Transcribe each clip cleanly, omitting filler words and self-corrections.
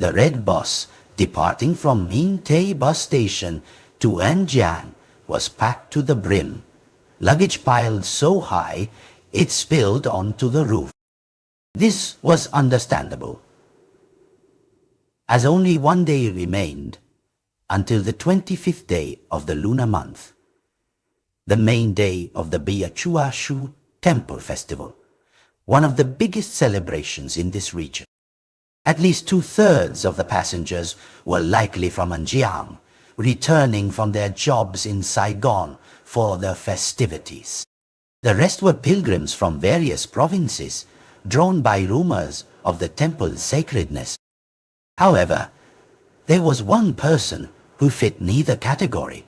The red bus departing from Mingtei bus station to Anjian was packed to the brim, luggage piled so high it spilled onto the roof. This was understandable, as only one day remained until the 25th day of the lunar month, the main day of the Biachua Shu Temple Festival, one of the biggest celebrations in this region. At least 2/3 of the passengers were likely from Anjiang, returning from their jobs in Saigon for the festivities. The rest were pilgrims from various provinces, drawn by rumors of the temple's sacredness. However, there was one person who fit neither category.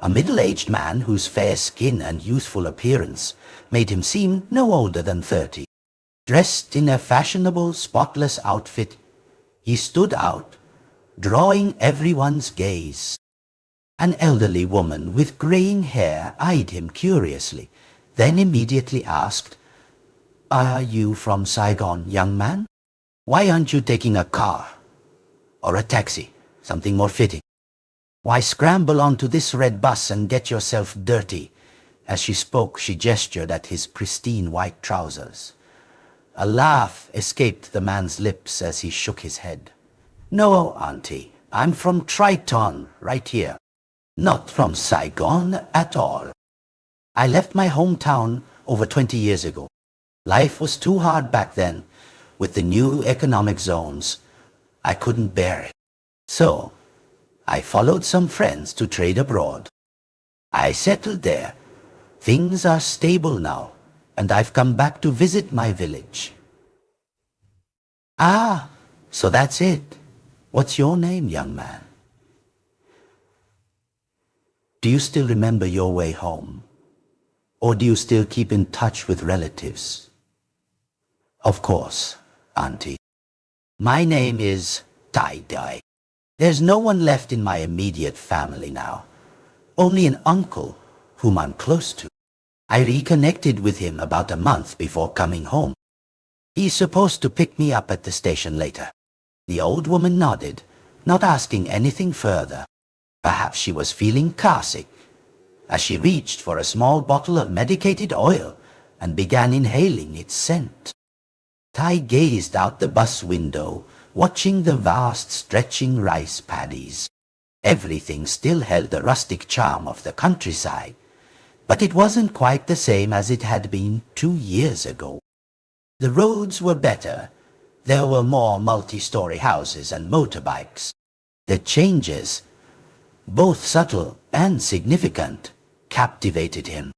A middle-aged man whose fair skin and youthful appearance made him seem no older than 30. Dressed in a fashionable, spotless outfit, he stood out, drawing everyone's gaze. An elderly woman with graying hair eyed him curiously, then immediately asked, "Are you from Saigon, young man? Why aren't you taking a car? Or a taxi, something more fitting? Why scramble onto this red bus and get yourself dirty?" As she spoke, she gestured at his pristine white trousers. A laugh escaped the man's lips as he shook his head. "No, auntie, I'm from Triton, right here. Not from Saigon at all. I left my hometown over 20 years ago. Life was too hard back then. With the new economic zones, I couldn't bear it. So, I followed some friends to trade abroad. I settled there. Things are stable now, and I've come back to visit my village." "Ah, so that's it. What's your name, young man? Do you still remember your way home? Or do you still keep in touch with relatives?" "Of course, auntie. My name is Tai Dai. There's no one left in my immediate family now. Only an uncle whom I'm close to. I reconnected with him about a month before coming home. He's supposed to pick me up at the station later." The old woman nodded, not asking anything further. Perhaps she was feeling carsick, as she reached for a small bottle of medicated oil and began inhaling its scent. Tai gazed out the bus window, watching the vast stretching rice paddies. Everything still held the rustic charm of the countryside, but it wasn't quite the same as it had been 2 years ago. The roads were better. There were more multi-story houses and motorbikes. The changes, both subtle and significant, captivated him,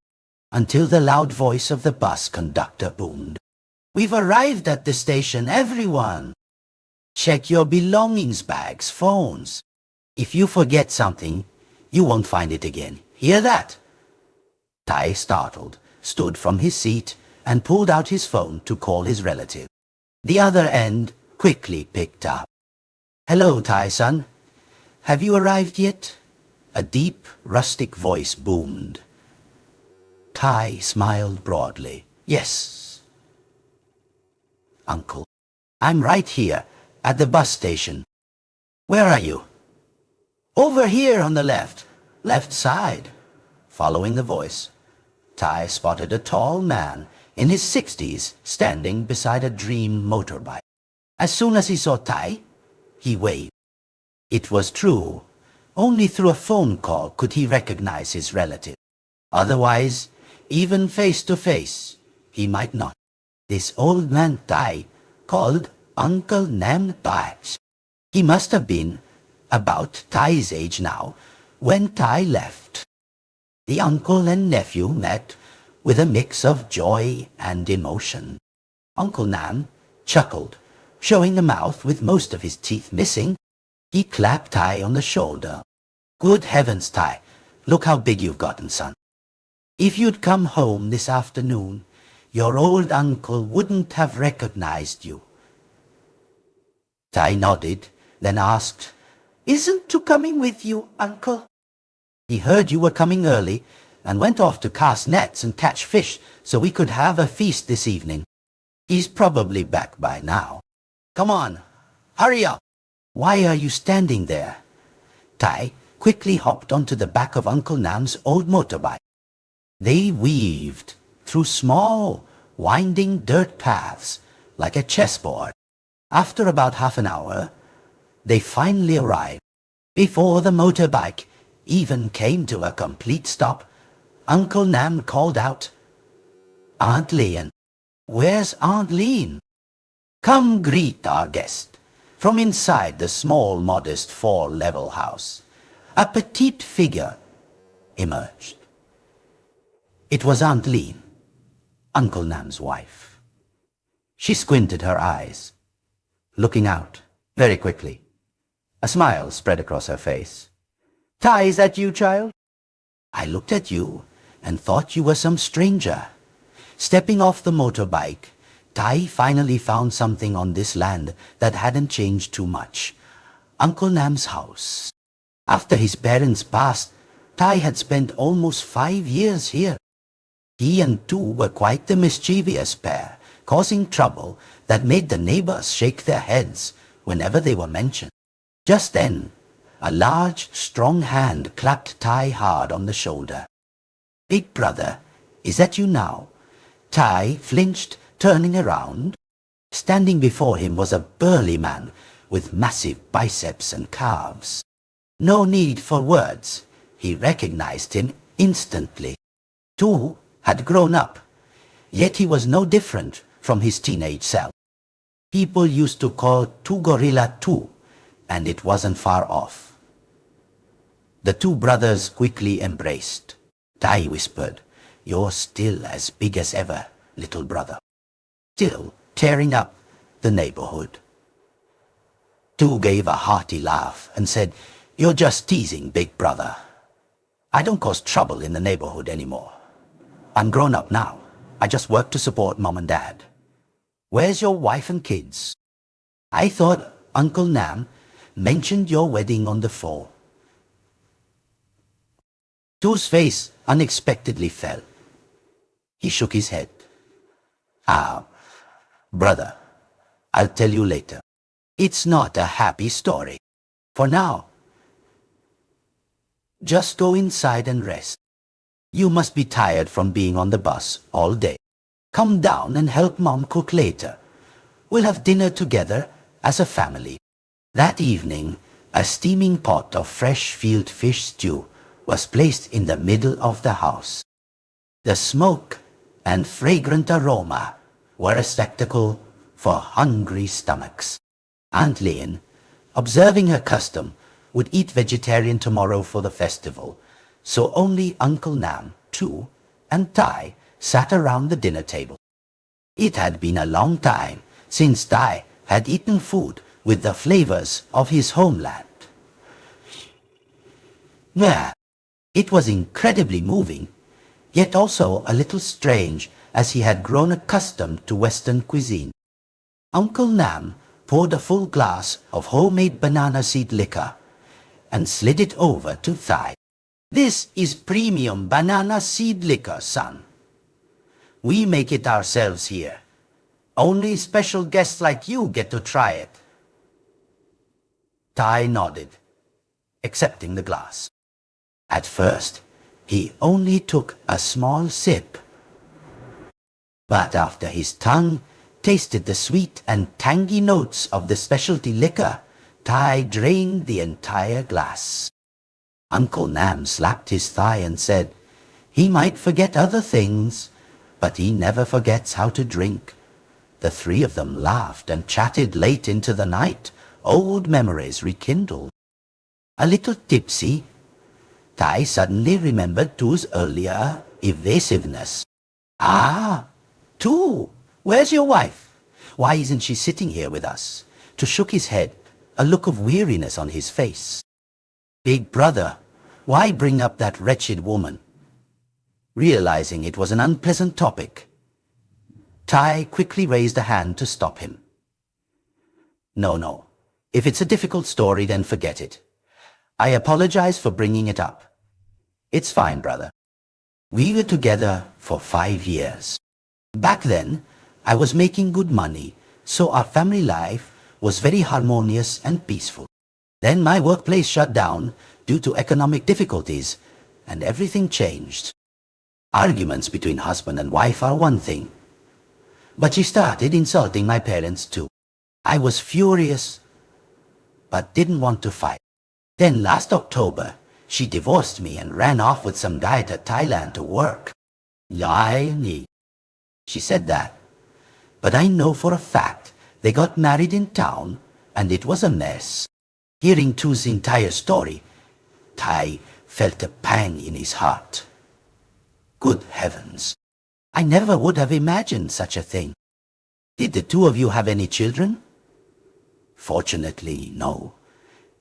until the loud voice of the bus conductor boomed. "We've arrived at the station, everyone! Check your belongings, bags, phones. If you forget something, you won't find it again. Hear that?" Tai, startled, stood from his seat and pulled out his phone to call his relative. The other end quickly picked up. "Hello, Tai-san. Have you arrived yet?" A deep, rustic voice boomed. Tai smiled broadly. "Yes, uncle. I'm right here, at the bus station. Where are you?" "Over here on the left. Left side." Following the voice, Tai spotted a tall man in his 60s standing beside a dream motorbike. As soon as he saw Tai, he waved. It was true. Only through a phone call could he recognize his relative. Otherwise, even face to face, he might not. This old man Tai, called Uncle Nam Tai. He must have been about Tai's age now when Tai left. The uncle and nephew met with a mix of joy and emotion. Uncle Nam chuckled, showing a mouth with most of his teeth missing. He clapped Tai on the shoulder. "Good heavens, Tai, look how big you've gotten, son. If you'd come home this afternoon, your old uncle wouldn't have recognized you." Tai nodded, then asked, "Isn't Tu coming with you, uncle?" "He heard you were coming early and went off to cast nets and catch fish so we could have a feast this evening. He's probably back by now. Come on, hurry up." Why are you standing there? Tai quickly hopped onto the back of Uncle Nam's old motorbike. They weaved through small, winding dirt paths like a chessboard. After about half an hour, they finally arrived. Before the motorbike even came to a complete stop, Uncle Nam called out, "Aunt Leon, where's Aunt Lean? Come greet our guest." From inside the small, modest, four-level house, a petite figure emerged. It was Aunt Lean, Uncle Nam's wife. She squinted her eyes, looking out very quickly. A smile spread across her face. "Tai, is that you, child? I looked at you and thought you were some stranger." Stepping off the motorbike, Tai finally found something on this land that hadn't changed too much. Uncle Nam's house. After his parents passed, Tai had spent almost 5 years here. He and Tu were quite the mischievous pair, causing trouble that made the neighbors shake their heads whenever they were mentioned. Just then, a large, strong hand clapped Tai hard on the shoulder. "Big brother, is that you now?" Tai flinched, turning around. Standing before him was a burly man with massive biceps and calves. No need for words. He recognized him instantly. Tu had grown up, yet he was no different from his teenage self. People used to call Tu Gorilla Tu, and it wasn't far off. The two brothers quickly embraced. Tai whispered, "You're still as big as ever, little brother." Still tearing up the neighborhood. Tu gave a hearty laugh and said, "You're just teasing, big brother. I don't cause trouble in the neighborhood anymore. I'm grown up now. I just work to support mom and dad. Where's your wife and kids? I thought Uncle Nam mentioned your wedding on the phone." Tu's face unexpectedly fell. He shook his head. Brother, I'll tell you later. It's not a happy story. For now, just go inside and rest. You must be tired from being on the bus all day. Come down and help Mom cook later. We'll have dinner together as a family." That evening, a steaming pot of fresh field fish stew was placed in the middle of the house. The smoke and fragrant aroma were a spectacle for hungry stomachs. Aunt Leon, observing her custom, would eat vegetarian tomorrow for the festival, so only Uncle Nam, Tu, and Tai sat around the dinner table. It had been a long time since Tai had eaten food with the flavors of his homeland. It was incredibly moving, yet also a little strange, as he had grown accustomed to Western cuisine. Uncle Nam poured a full glass of homemade banana seed liquor and slid it over to Tai. "This is premium banana seed liquor, son. We make it ourselves here. Only special guests like you get to try it." Tai nodded, accepting the glass. At first, he only took a small sip. But after his tongue tasted the sweet and tangy notes of the specialty liquor, Tai drained the entire glass. Uncle Nam slapped his thigh and said, "He might forget other things, but he never forgets how to drink." The three of them laughed and chatted late into the night, old memories rekindled. A little tipsy, Tai suddenly remembered Tu's earlier evasiveness. "Tu, where's your wife? Why isn't she sitting here with us?" Tu shook his head, a look of weariness on his face. "Big brother, why bring up that wretched woman?" Realizing it was an unpleasant topic, Tai quickly raised a hand to stop him. No. If it's a difficult story, then forget it. I apologize for bringing it up. It's fine, brother. We were together for 5 years. Back then, I was making good money, so our family life was very harmonious and peaceful. Then my workplace shut down due to economic difficulties, and everything changed. Arguments between husband and wife are one thing, but she started insulting my parents too. I was furious, but didn't want to fight. Then last October, she divorced me and ran off with some guy to Thailand to work. Lie. She said that. But I know for a fact they got married in town, and it was a mess. Hearing Tu's entire story, Tai felt a pang in his heart. Good heavens, I never would have imagined such a thing. Did the two of you have any children? Fortunately, no.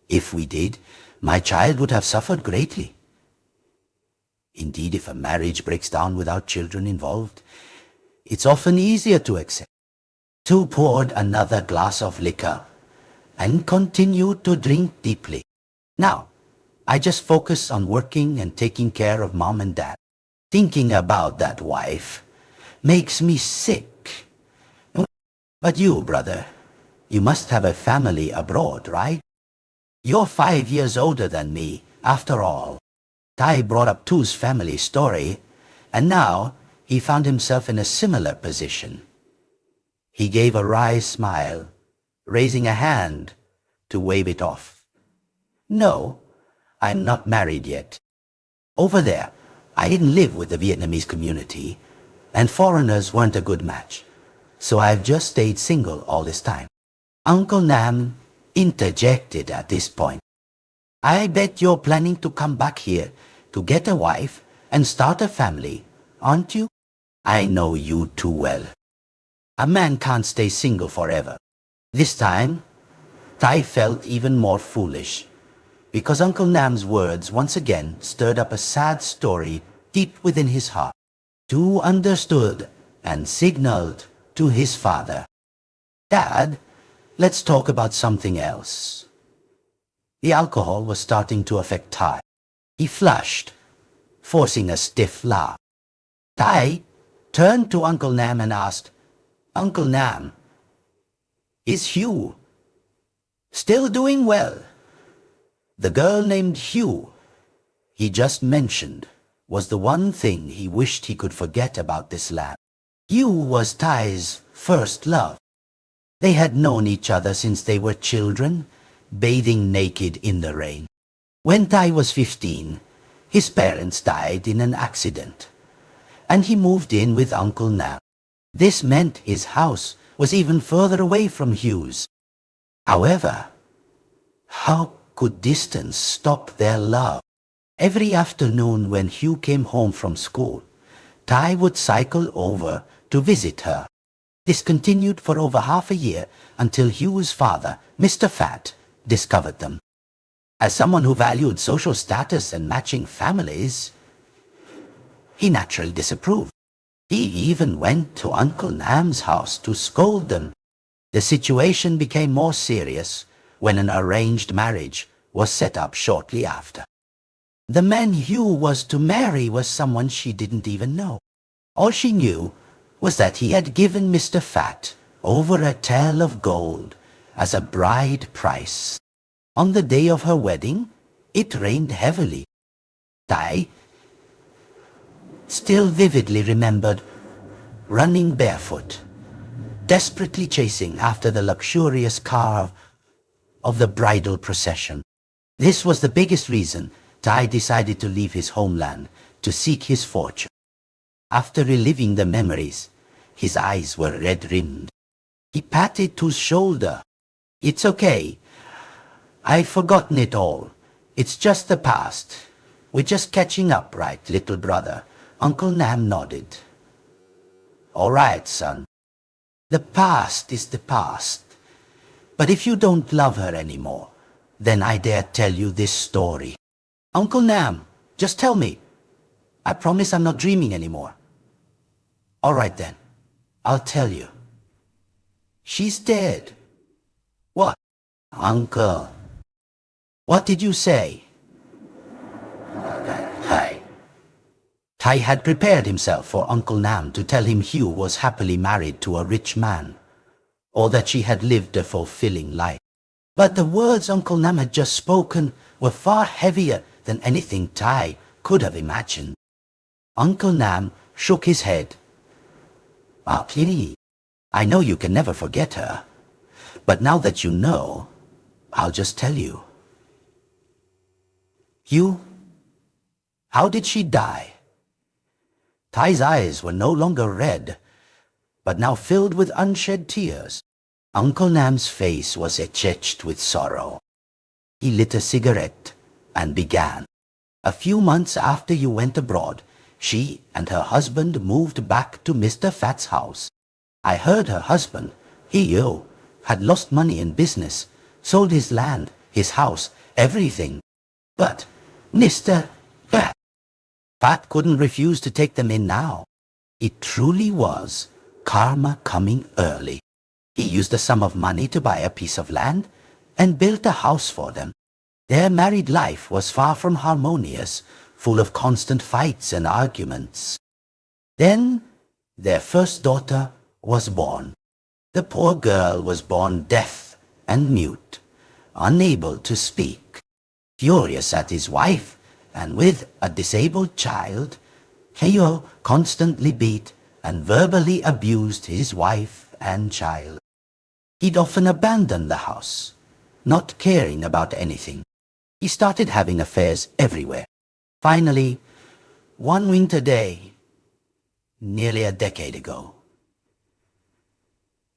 If we did, my child would have suffered greatly. Indeed, if a marriage breaks down without children involved, it's often easier to accept. Tu poured another glass of liquor and continued to drink deeply. Now, I just focus on working and taking care of mom and dad. Thinking about that wife makes me sick. But you, brother, you must have a family abroad, right? You're 5 years older than me, after all. Tai brought up Tu's family story, and now he found himself in a similar position. He gave a wry smile, raising a hand to wave it off. No, I'm not married yet. Over there, I didn't live with the Vietnamese community, and foreigners weren't a good match, so I've just stayed single all this time. Uncle Nam interjected at this point. I bet you're planning to come back here to get a wife and start a family, aren't you? I know you too well. A man can't stay single forever. This time, Tai felt even more foolish, because Uncle Nam's words once again stirred up a sad story deep within his heart. Tu understood and signaled to his father. Dad, let's talk about something else. The alcohol was starting to affect Tai. He flushed, forcing a stiff laugh. Tai turned to Uncle Nam and asked, Uncle Nam, is Hugh still doing well? The girl named Hugh he just mentioned was the one thing he wished he could forget about this lad. Hugh was Tai's first love. They had known each other since they were children, bathing naked in the rain. When Tai was 15, his parents died in an accident, and he moved in with Uncle Nam. This meant his house was even further away from Hugh's. However, how could distance stop their love? Every afternoon when Hugh came home from school, Tai would cycle over to visit her. This continued for over half a year until Hugh's father, Mr. Fat, discovered them. As someone who valued social status and matching families, he naturally disapproved. He even went to Uncle Nam's house to scold them. The situation became more serious when an arranged marriage was set up shortly after. The man Hugh was to marry was someone she didn't even know. All she knew was that he had given Mr. Fat over a tael of gold as a bride price. On the day of her wedding, it rained heavily. Tai still vividly remembered running barefoot, desperately chasing after the luxurious car of the bridal procession. This was the biggest reason Tai decided to leave his homeland to seek his fortune. After reliving the memories, his eyes were red-rimmed. He patted Tu's shoulder. It's okay. I've forgotten it all. It's just the past. We're just catching up, right, little brother? Uncle Nam nodded. All right, son. The past is the past. But if you don't love her anymore, then I dare tell you this story. Uncle Nam, just tell me. I promise I'm not dreaming anymore. All right then, I'll tell you. She's dead. What? Uncle. What did you say? Tai had prepared himself for Uncle Nam to tell him Hugh was happily married to a rich man, or that she had lived a fulfilling life. But the words Uncle Nam had just spoken were far heavier than anything Tai could have imagined. Uncle Nam shook his head. Ah, please, I know you can never forget her. But now that you know, I'll just tell you. How did she die? Tai's eyes were no longer red, but now filled with unshed tears. Uncle Nam's face was etched with sorrow. He lit a cigarette and began. A few months after you went abroad, she and her husband moved back to Mr. Fat's house. I heard her husband, had lost money in business, sold his land, his house, everything. But Mr. Fat couldn't refuse to take them in now. It truly was karma coming early. He used a sum of money to buy a piece of land and built a house for them. Their married life was far from harmonious, full of constant fights and arguments. Then their first daughter was born. The poor girl was born deaf and mute, unable to speak. Furious at his wife, and with a disabled child, Heyo constantly beat and verbally abused his wife and child. He'd often abandon the house, not caring about anything. He started having affairs everywhere. Finally, one winter day, nearly a decade ago,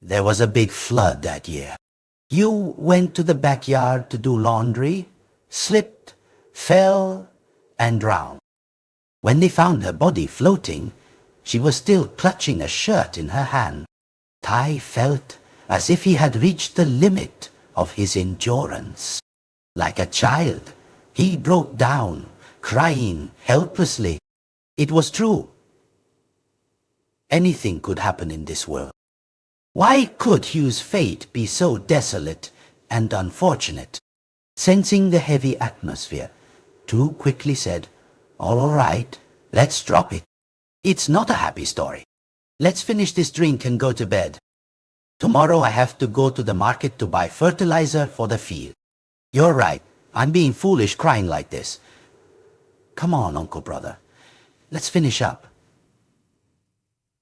there was a big flood that year. You went to the backyard to do laundry, slipped, fell, and drowned. When they found her body floating, she was still clutching a shirt in her hand. Tai felt as if he had reached the limit of his endurance. Like a child, he broke down, crying helplessly. It was true. Anything could happen in this world. Why could Hugh's fate be so desolate and unfortunate? Sensing the heavy atmosphere, Tu quickly said, "All right, let's drop it. It's not a happy story. Let's finish this drink and go to bed. Tomorrow I have to go to the market to buy fertilizer for the field. You're right, I'm being foolish crying like this. Come on, Uncle Brother. Let's finish up."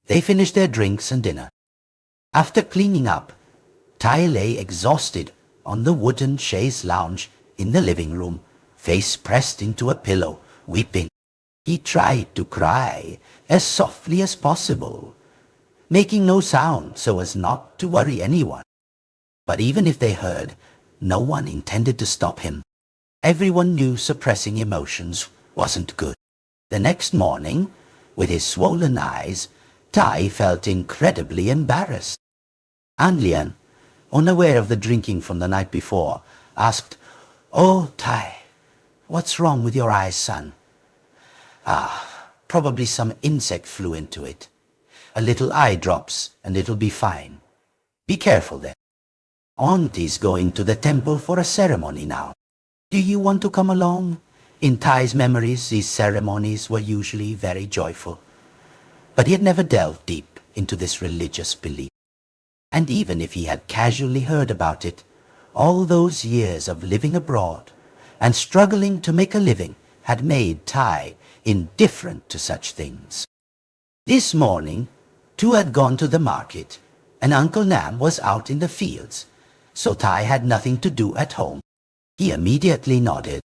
They finished their drinks and dinner. After cleaning up, Tai lay exhausted on the wooden chaise lounge in the living room, face pressed into a pillow, weeping. He tried to cry as softly as possible, making no sound so as not to worry anyone. But even if they heard, no one intended to stop him. Everyone knew suppressing emotions wasn't good. The next morning, with his swollen eyes, Tai felt incredibly embarrassed. An Lian, unaware of the drinking from the night before, asked, "Oh, Tai, what's wrong with your eyes, son?" Probably some insect flew into it. A little eye drops and it'll be fine. Be careful then. Auntie's going to the temple for a ceremony now. Do you want to come along? In Tai's memories, these ceremonies were usually very joyful. But he had never delved deep into this religious belief. And even if he had casually heard about it, all those years of living abroad and struggling to make a living had made Tai indifferent to such things. This morning, Tu had gone to the market, and Uncle Nam was out in the fields, so Tai had nothing to do at home. He immediately nodded.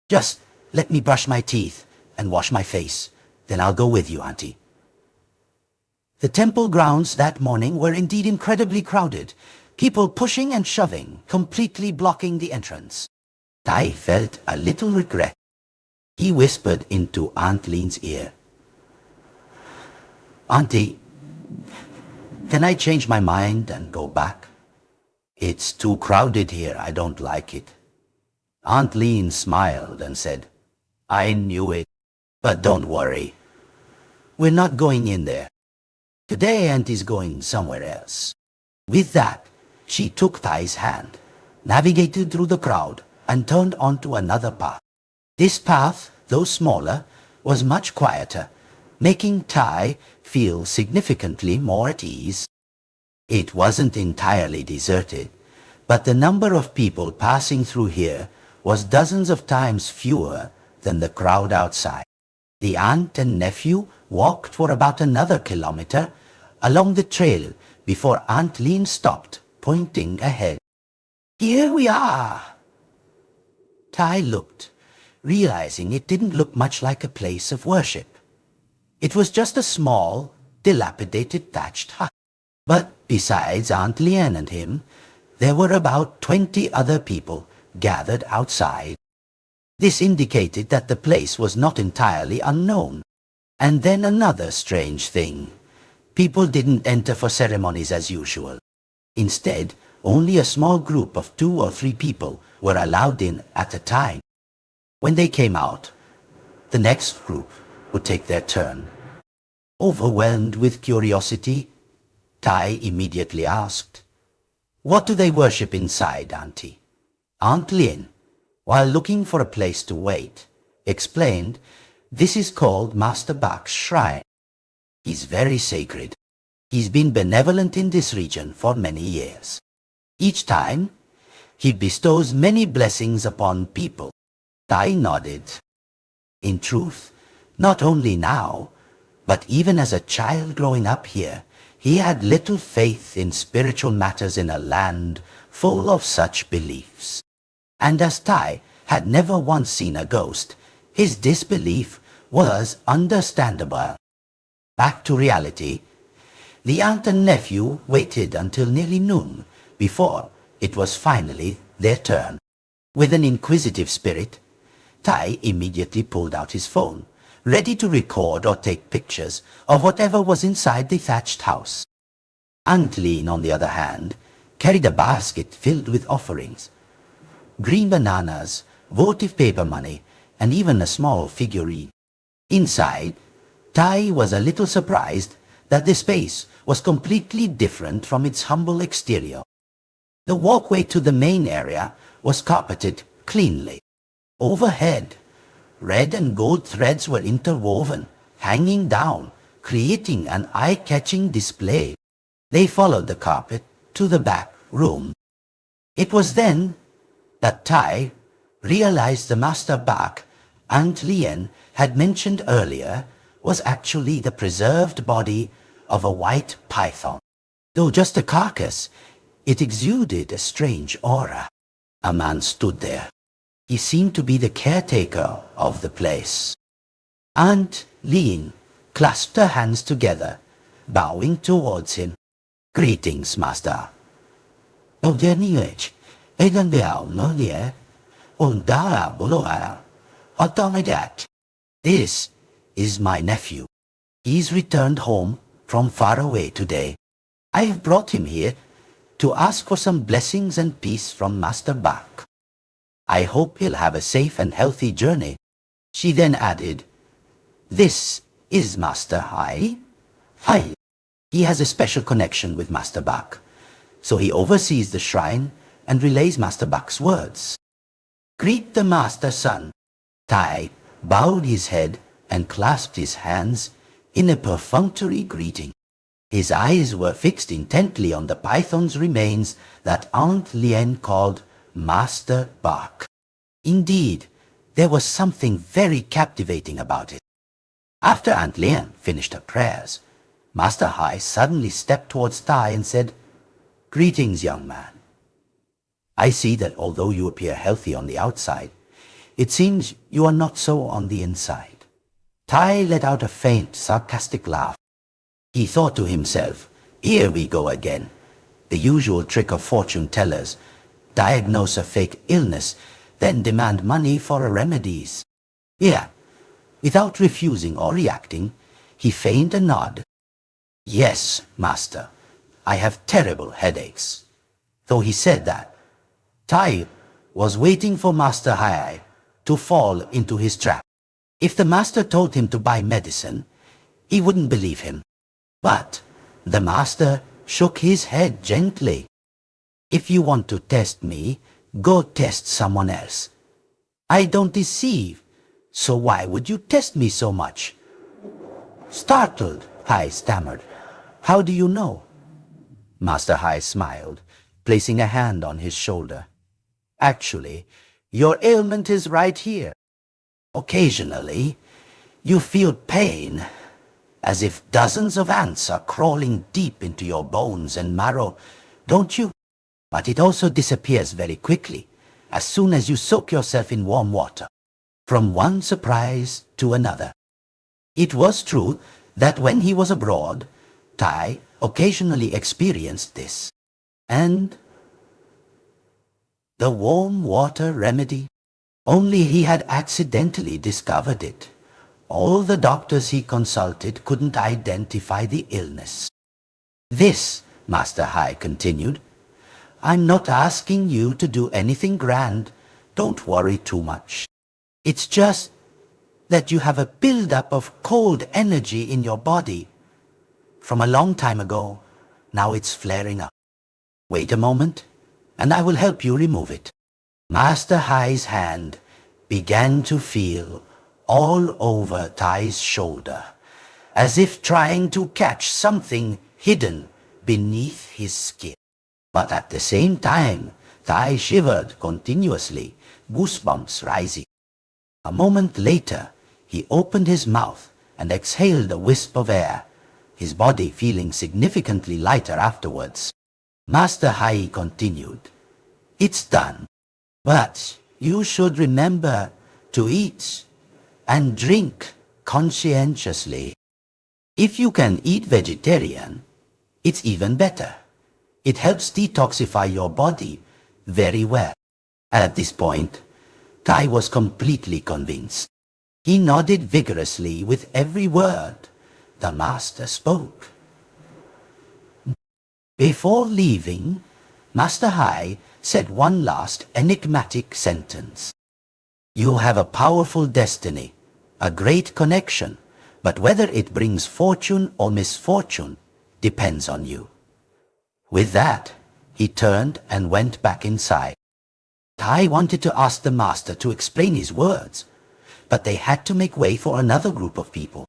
"Just let me brush my teeth and wash my face, then I'll go with you, Auntie." The temple grounds that morning were indeed incredibly crowded, people pushing and shoving, completely blocking the entrance. Tai felt a little regret. He whispered into Aunt Lean's ear, "Auntie, can I change my mind and go back? It's too crowded here, I don't like it." Aunt Lean smiled and said, "I knew it, but don't worry. We're not going in there. Today Auntie's going somewhere else." With that, she took Tai's hand, navigated through the crowd, and turned onto another path. This path, though smaller, was much quieter, making Tai feel significantly more at ease. It wasn't entirely deserted, But the number of people passing through here was dozens of times fewer than the crowd outside. The aunt and nephew walked for about another kilometer along the trail before Aunt Lean stopped, pointing ahead. "Here we are." Tai looked, realizing it didn't look much like a place of worship. It was just a small, dilapidated thatched hut. But besides Aunt Lien and him, there were about 20 other people gathered outside. This indicated that the place was not entirely unknown. And then another strange thing. People didn't enter for ceremonies as usual. Instead, only a small group of 2 or 3 people were allowed in at a time. When they came out, the next group would take their turn. Overwhelmed with curiosity, Tai immediately asked, "What do they worship inside, Auntie?" Aunt Lin, while looking for a place to wait, explained, "This is called Master Bak's shrine. He's very sacred. He's been benevolent in this region for many years. Each time, he bestows many blessings upon people." Tai nodded. In truth, not only now, but even as a child growing up here, he had little faith in spiritual matters in a land full of such beliefs. And as Tai had never once seen a ghost, his disbelief was understandable. Back to reality, the aunt and nephew waited until nearly noon before it was finally their turn. With an inquisitive spirit, Tai immediately pulled out his phone, ready to record or take pictures of whatever was inside the thatched house. Aunt Lean, on the other hand, carried a basket filled with offerings. Green bananas, votive paper money, and even a small figurine. Inside, Tai was a little surprised that the space was completely different from its humble exterior. The walkway to the main area was carpeted cleanly. Overhead, red and gold threads were interwoven, hanging down, creating an eye-catching display. They followed the carpet to the back room. It was then that Tai realized the Master Bak Aunt Lien had mentioned earlier was actually the preserved body of a white python. Though just a carcass, it exuded a strange aura. A man stood there. He seemed to be the caretaker of the place. Aunt Lien clasped her hands together, bowing towards him. "Greetings, Master." "This is my nephew. He's returned home from far away today. I've brought him here to ask for some blessings and peace from Master Bak. I hope he'll have a safe and healthy journey." She then added, "This is Master Hai. Hai. He has a special connection with Master Bak, so he oversees the shrine and relays Master Bak's words. Greet the Master, son." Tai bowed his head and clasped his hands in a perfunctory greeting. His eyes were fixed intently on the python's remains that Aunt Lien called Master Bak. Indeed, there was something very captivating about it. After Aunt Lien finished her prayers, Master Hai suddenly stepped towards Tai and said, "Greetings, young man. I see that although you appear healthy on the outside, it seems you are not so on the inside." Tai let out a faint, sarcastic laugh. He thought to himself, "Here we go again. The usual trick of fortune tellers. Diagnose a fake illness, then demand money for remedies." Here, without refusing or reacting, he feigned a nod. "Yes, Master, I have terrible headaches." Though he said that, Tai was waiting for Master Hai to fall into his trap. If the Master told him to buy medicine, he wouldn't believe him. But the Master shook his head gently. "If you want to test me, go test someone else. I don't deceive, so why would you test me so much?" Startled, Hai stammered, "How do you know?" Master Hai smiled. placing a hand on his shoulder. Actually, your ailment is right here. Occasionally, you feel pain, as if dozens of ants are crawling deep into your bones and marrow, don't you? But it also disappears very quickly, as soon as you soak yourself in warm water, from one surprise to another. It was true that when he was abroad, Tai occasionally experienced this. And the warm water remedy? Only he had accidentally discovered it. All the doctors he consulted couldn't identify the illness. This, Master Hai continued, I'm not asking you to do anything grand. Don't worry too much. It's just that you have a build-up of cold energy in your body. From a long time ago, now it's flaring up. Wait a moment, and I will help you remove it. Master Hai's hand began to feel all over Tai's shoulder, as if trying to catch something hidden beneath his skin. But at the same time, Tai shivered continuously, goosebumps rising. A moment later, he opened his mouth and exhaled a wisp of air, his body feeling significantly lighter afterwards. Master Hai continued, It's done, but you should remember to eat and drink conscientiously. If you can eat vegetarian, it's even better. It helps detoxify your body very well. At this point, Tai was completely convinced. He nodded vigorously with every word the master spoke. Before leaving, Master Hai said one last enigmatic sentence. You have a powerful destiny, a great connection, but whether it brings fortune or misfortune depends on you. With that, he turned and went back inside. Tai wanted to ask the master to explain his words, but they had to make way for another group of people.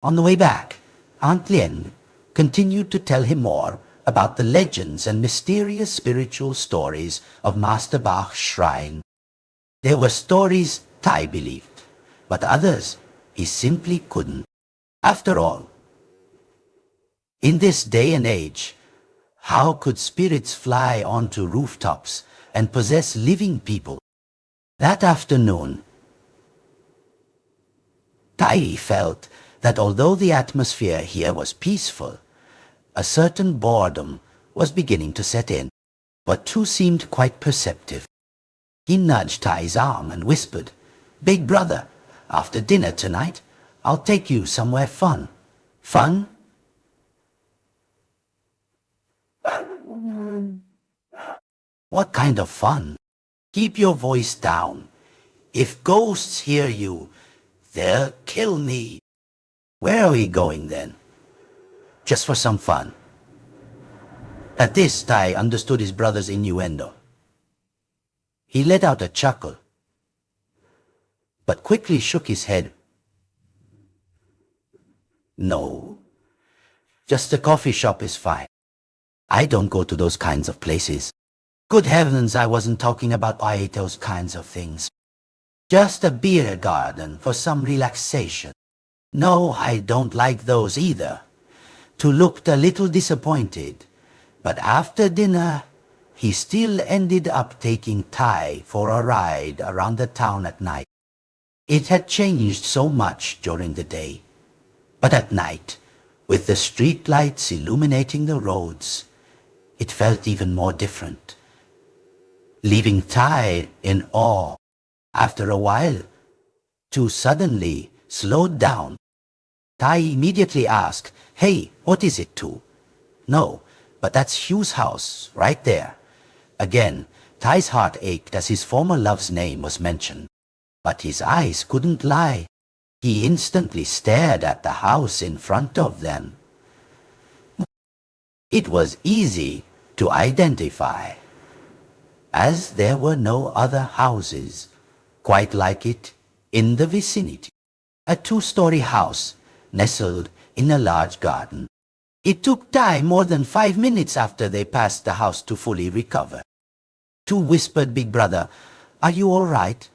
On the way back, Aunt Lien continued to tell him more about the legends and mysterious spiritual stories of Master Bach's shrine. There were stories Tai believed, but others he simply couldn't. After all, in this day and age, how could spirits fly onto rooftops and possess living people? That afternoon, Tai felt that although the atmosphere here was peaceful, a certain boredom was beginning to set in, but two seemed quite perceptive. He nudged Tai's arm and whispered, Big brother, after dinner tonight, I'll take you somewhere fun. Fun? What kind of fun? Keep your voice down. If ghosts hear you, they'll kill me. Where are we going then? Just for some fun. At this, Tai understood his brother's innuendo. He let out a chuckle, but quickly shook his head. No, just a coffee shop is fine. I don't go to those kinds of places. Good heavens, I wasn't talking about those kinds of things. Just a beer garden for some relaxation. No, I don't like those either. Tu looked a little disappointed, but after dinner, he still ended up taking Tai for a ride around the town at night. It had changed so much during the day, but at night, with the street lights illuminating the roads, it felt even more different, leaving Tai in awe. After a while, Tu suddenly slowed down. Tai immediately asked, Hey, what is it, Tu? No, but that's Hugh's house, right there. Again, Tai's heart ached as his former love's name was mentioned, but his eyes couldn't lie. He instantly stared at the house in front of them. It was easy to identify, as there were no other houses quite like it in the vicinity. A two-story house nestled in a large garden. It took Ty more than 5 minutes after they passed the house to fully recover. Tu whispered Big Brother, "Are you all right?"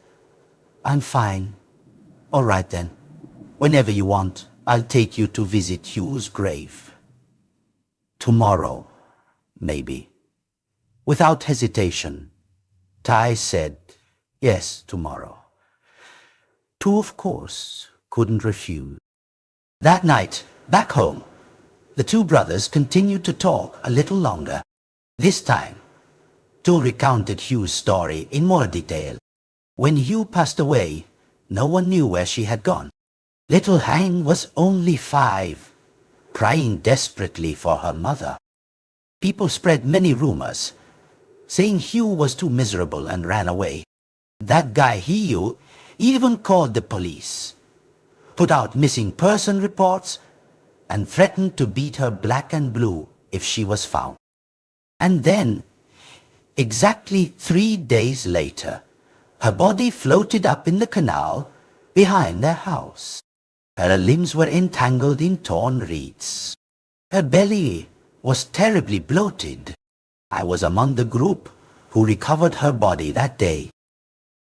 "I'm fine." "All right then. Whenever you want, I'll take you to visit Hugh's grave." "Tomorrow, maybe." Without hesitation, Ty said, "Yes, tomorrow." Tu, of course, couldn't refuse. That night, back home, the two brothers continued to talk a little longer. This time, Tu recounted Hugh's story in more detail. When Hugh passed away, no one knew where she had gone. Little Hang was only 5, crying desperately for her mother. People spread many rumors, saying Hugh was too miserable and ran away. That guy Hugh even called the police, put out missing person reports, and threatened to beat her black and blue if she was found. And then, exactly 3 days later, her body floated up in the canal behind their house. Her limbs were entangled in torn reeds. Her belly was terribly bloated. I was among the group who recovered her body that day.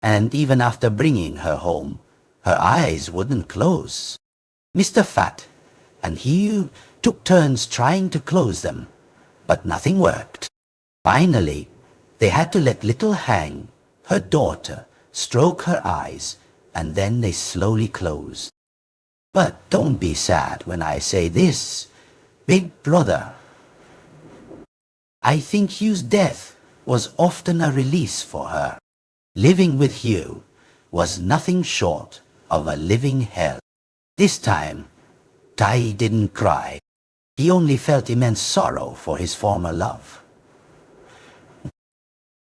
And even after bringing her home, her eyes wouldn't close. Mr. Fat and Hugh took turns trying to close them, but nothing worked. Finally, they had to let Little Hang, her daughter, stroke her eyes, and then they slowly closed. But don't be sad when I say this, Big Brother. I think Hugh's death was often a release for her. Living with Hugh was nothing short of a living hell. This time, Ty didn't cry. He only felt immense sorrow for his former love.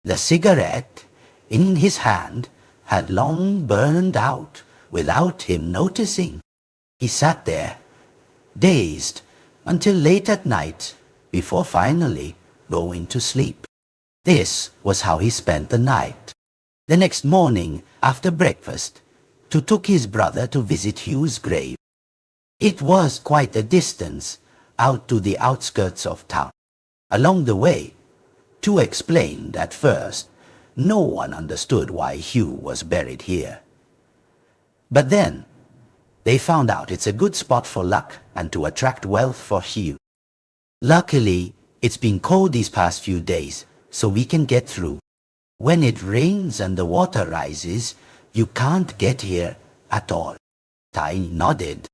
The cigarette in his hand had long burned out without him noticing. He sat there, dazed, until late at night before finally going to sleep. This was how he spent the night. The next morning, after breakfast, Tu took his brother to visit Hugh's grave. It was quite a distance out to the outskirts of town. Along the way, Tu explained at first no one understood why Hugh was buried here. But then, they found out it's a good spot for luck and to attract wealth for Hugh. Luckily, it's been cold these past few days, so we can get through. When it rains and the water rises, you can't get here at all. Ty nodded.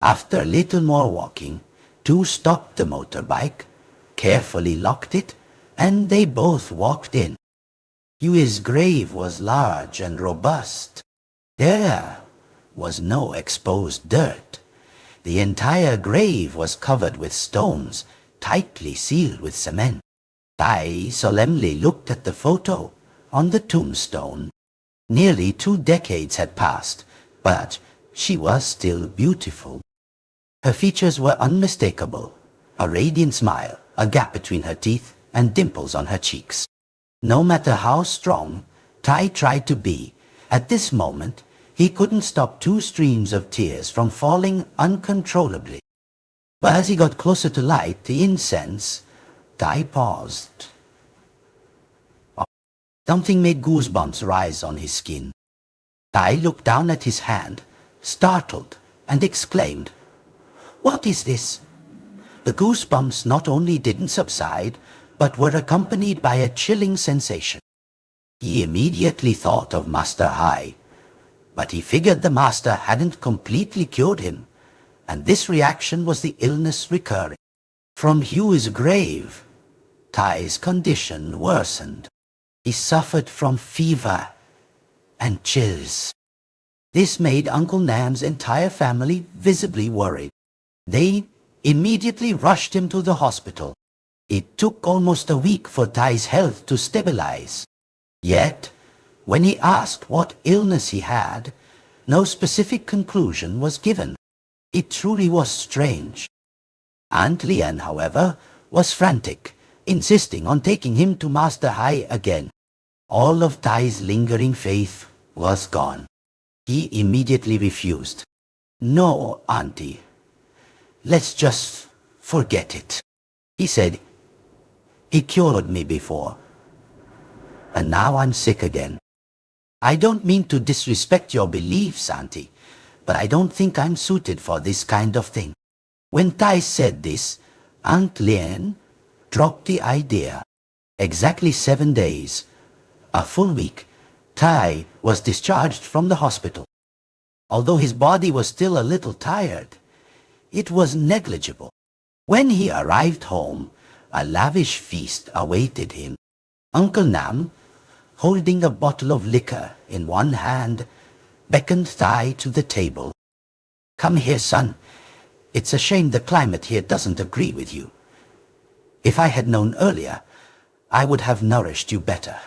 After a little more walking, Tu stopped the motorbike, carefully locked it, and they both walked in. Hugh's grave was large and robust. There was no exposed dirt. The entire grave was covered with stones, tightly sealed with cement. Ty solemnly looked at the photo on the tombstone. Nearly 2 decades had passed, but she was still beautiful. Her features were unmistakable, a radiant smile, a gap between her teeth, and dimples on her cheeks. No matter how strong Ty tried to be, at this moment he couldn't stop 2 streams of tears from falling uncontrollably. But as he got closer to light the incense, Ty paused. Something made goosebumps rise on his skin. Ty looked down at his hand, startled, and exclaimed, "What is this?" The goosebumps not only didn't subside, but were accompanied by a chilling sensation. He immediately thought of Master Hai, but he figured the Master hadn't completely cured him, and this reaction was the illness recurring. From Hugh's grave, Ty's condition worsened. He suffered from fever and chills. This made Uncle Nam's entire family visibly worried. They immediately rushed him to the hospital. It took almost a week for Ty's health to stabilize. Yet, when he asked what illness he had, no specific conclusion was given. It truly was strange. Aunt Lian, however, was frantic, insisting on taking him to Master Hai again. All of Ty's lingering faith was gone. He immediately refused. "No, Auntie. Let's just Forget it. He said, he cured me before. And now I'm sick again. I don't mean to disrespect your beliefs, Auntie, but I don't think I'm suited for this kind of thing. When Tai said this, Aunt Lien dropped the idea. Exactly 7 days, a full week, Tai was discharged from the hospital. Although his body was still a little tired, it was negligible. When he arrived home, a lavish feast awaited him. Uncle Nam, holding a bottle of liquor in one hand, beckoned Tai to the table. Come here, son. It's a shame the climate here doesn't agree with you. If I had known earlier, I would have nourished you better.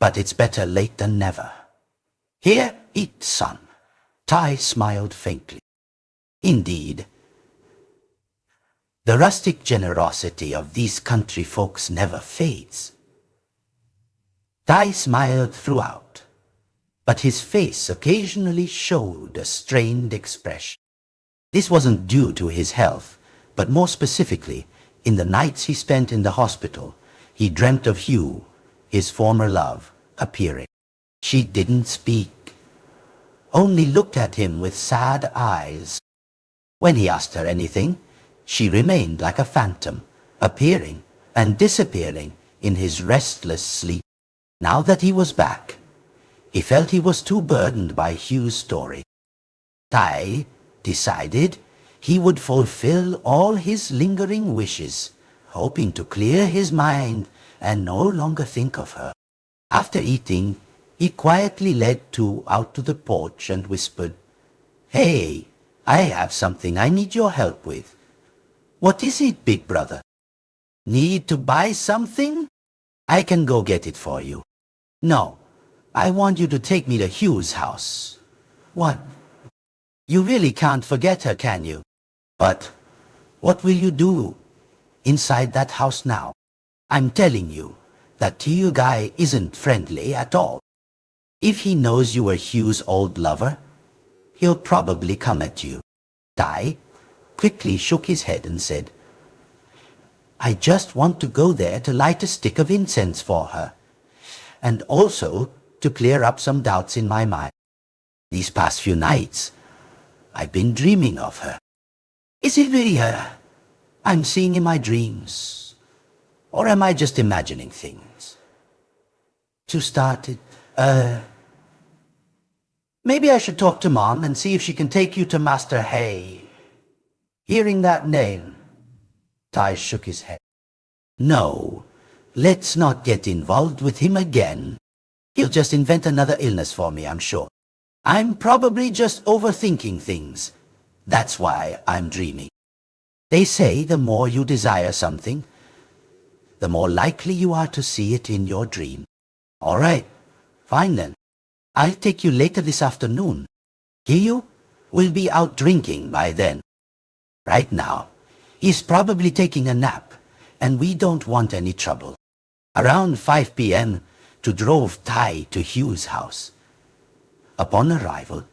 But it's better late than never. Here, eat, son. Tai smiled faintly. Indeed, the rustic generosity of these country folks never fades. Tai smiled throughout, but his face occasionally showed a strained expression. This wasn't due to his health, but more specifically, in the nights he spent in the hospital, he dreamt of Hugh, his former love, appearing. She didn't speak, only looked at him with sad eyes. When he asked her anything, she remained like a phantom, appearing and disappearing in his restless sleep. Now that he was back, he felt he was too burdened by Hugh's story. Tai decided he would fulfill all his lingering wishes, hoping to clear his mind and no longer think of her. After eating, he quietly led Tu out to the porch and whispered, "Hey, I have something I need your help with." "What is it, big brother?" "Need to buy something? I can go get it for you." "No, I want you to take me to Hugh's house." "What? You really can't forget her, can you?" "But what will you do inside that house now? I'm telling you, that Tiu guy isn't friendly at all. If he knows you were Hugh's old lover, he'll probably come at you." Tai quickly shook his head and said, "I just want to go there to light a stick of incense for her, and also to clear up some doubts in my mind. These past few nights, I've been dreaming of her." "Is it really her I'm seeing in my dreams? Or am I just imagining things?" To start it, maybe I should talk to Mom and see if she can take you to Master Hay. Hearing that name, Tai shook his head. "No, let's not get involved with him again. He'll just invent another illness for me, I'm sure. I'm probably just overthinking things. That's why I'm dreaming. They say the more you desire something, the more likely you are to see it in your dream." "All right, fine then. I'll take you later this afternoon. Hiyu will be out drinking by then. Right now, he's probably taking a nap, and we don't want any trouble." Around 5 p.m., Tu drove Tai to Hugh's house. Upon arrival,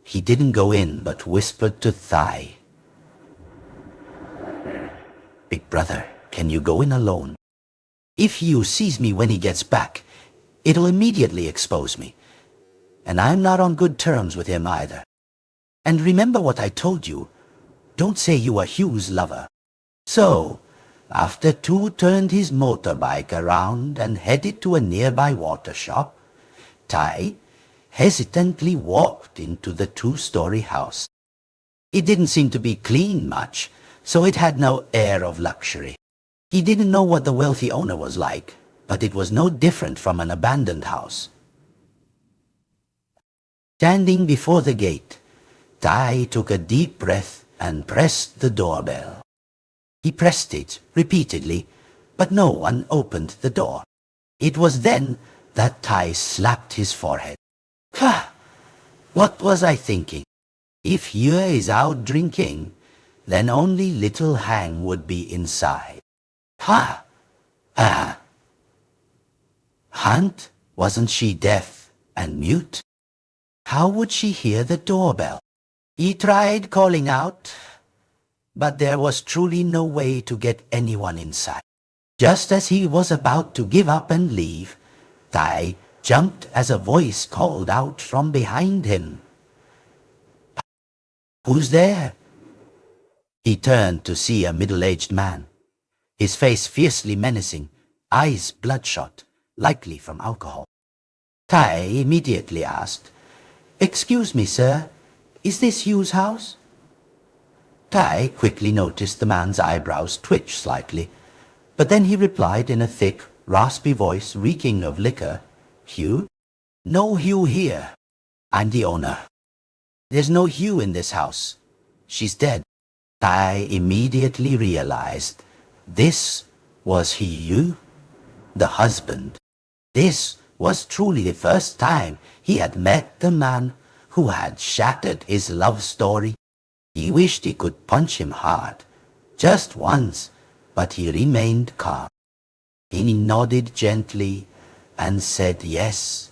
he didn't go in but whispered to Tai, "Big brother, can you go in alone? If Hugh sees me when he gets back, it'll immediately expose me. And I'm not on good terms with him either. And remember what I told you. Don't say you are Hugh's lover." So, after Tu turned his motorbike around and headed to a nearby water shop, Tai hesitantly walked into the 2-story house. It didn't seem to be clean much, so it had no air of luxury. He didn't know what the wealthy owner was like, but it was no different from an abandoned house. Standing before the gate, Tai took a deep breath and pressed the doorbell. He pressed it repeatedly, but no one opened the door. It was then that Tai slapped his forehead. "Ha! What was I thinking? If Yue is out drinking, then only little Hang would be inside. Ha! Ah! Hunt, wasn't she deaf and mute? How would she hear the doorbell?" He tried calling out, But there was truly no way to get anyone inside. Just as he was about to give up and leave, Tai jumped as a voice called out from behind him. "Who's there?" He turned to see a middle-aged man, his face fiercely menacing, eyes bloodshot, likely from alcohol. Tai immediately asked, "Excuse me, sir, is this Hugh's house?" Tai quickly noticed the man's eyebrows twitch slightly, but then he replied in a thick, raspy voice reeking of liquor, "Hugh? No Hugh here. I'm the owner. There's no Hugh in this house. She's dead." Tai immediately realized this was Hugh, the husband. This was truly the first time he had met the man who had shattered his love story. He wished he could punch him hard, just once, but he remained calm. He nodded gently and said yes.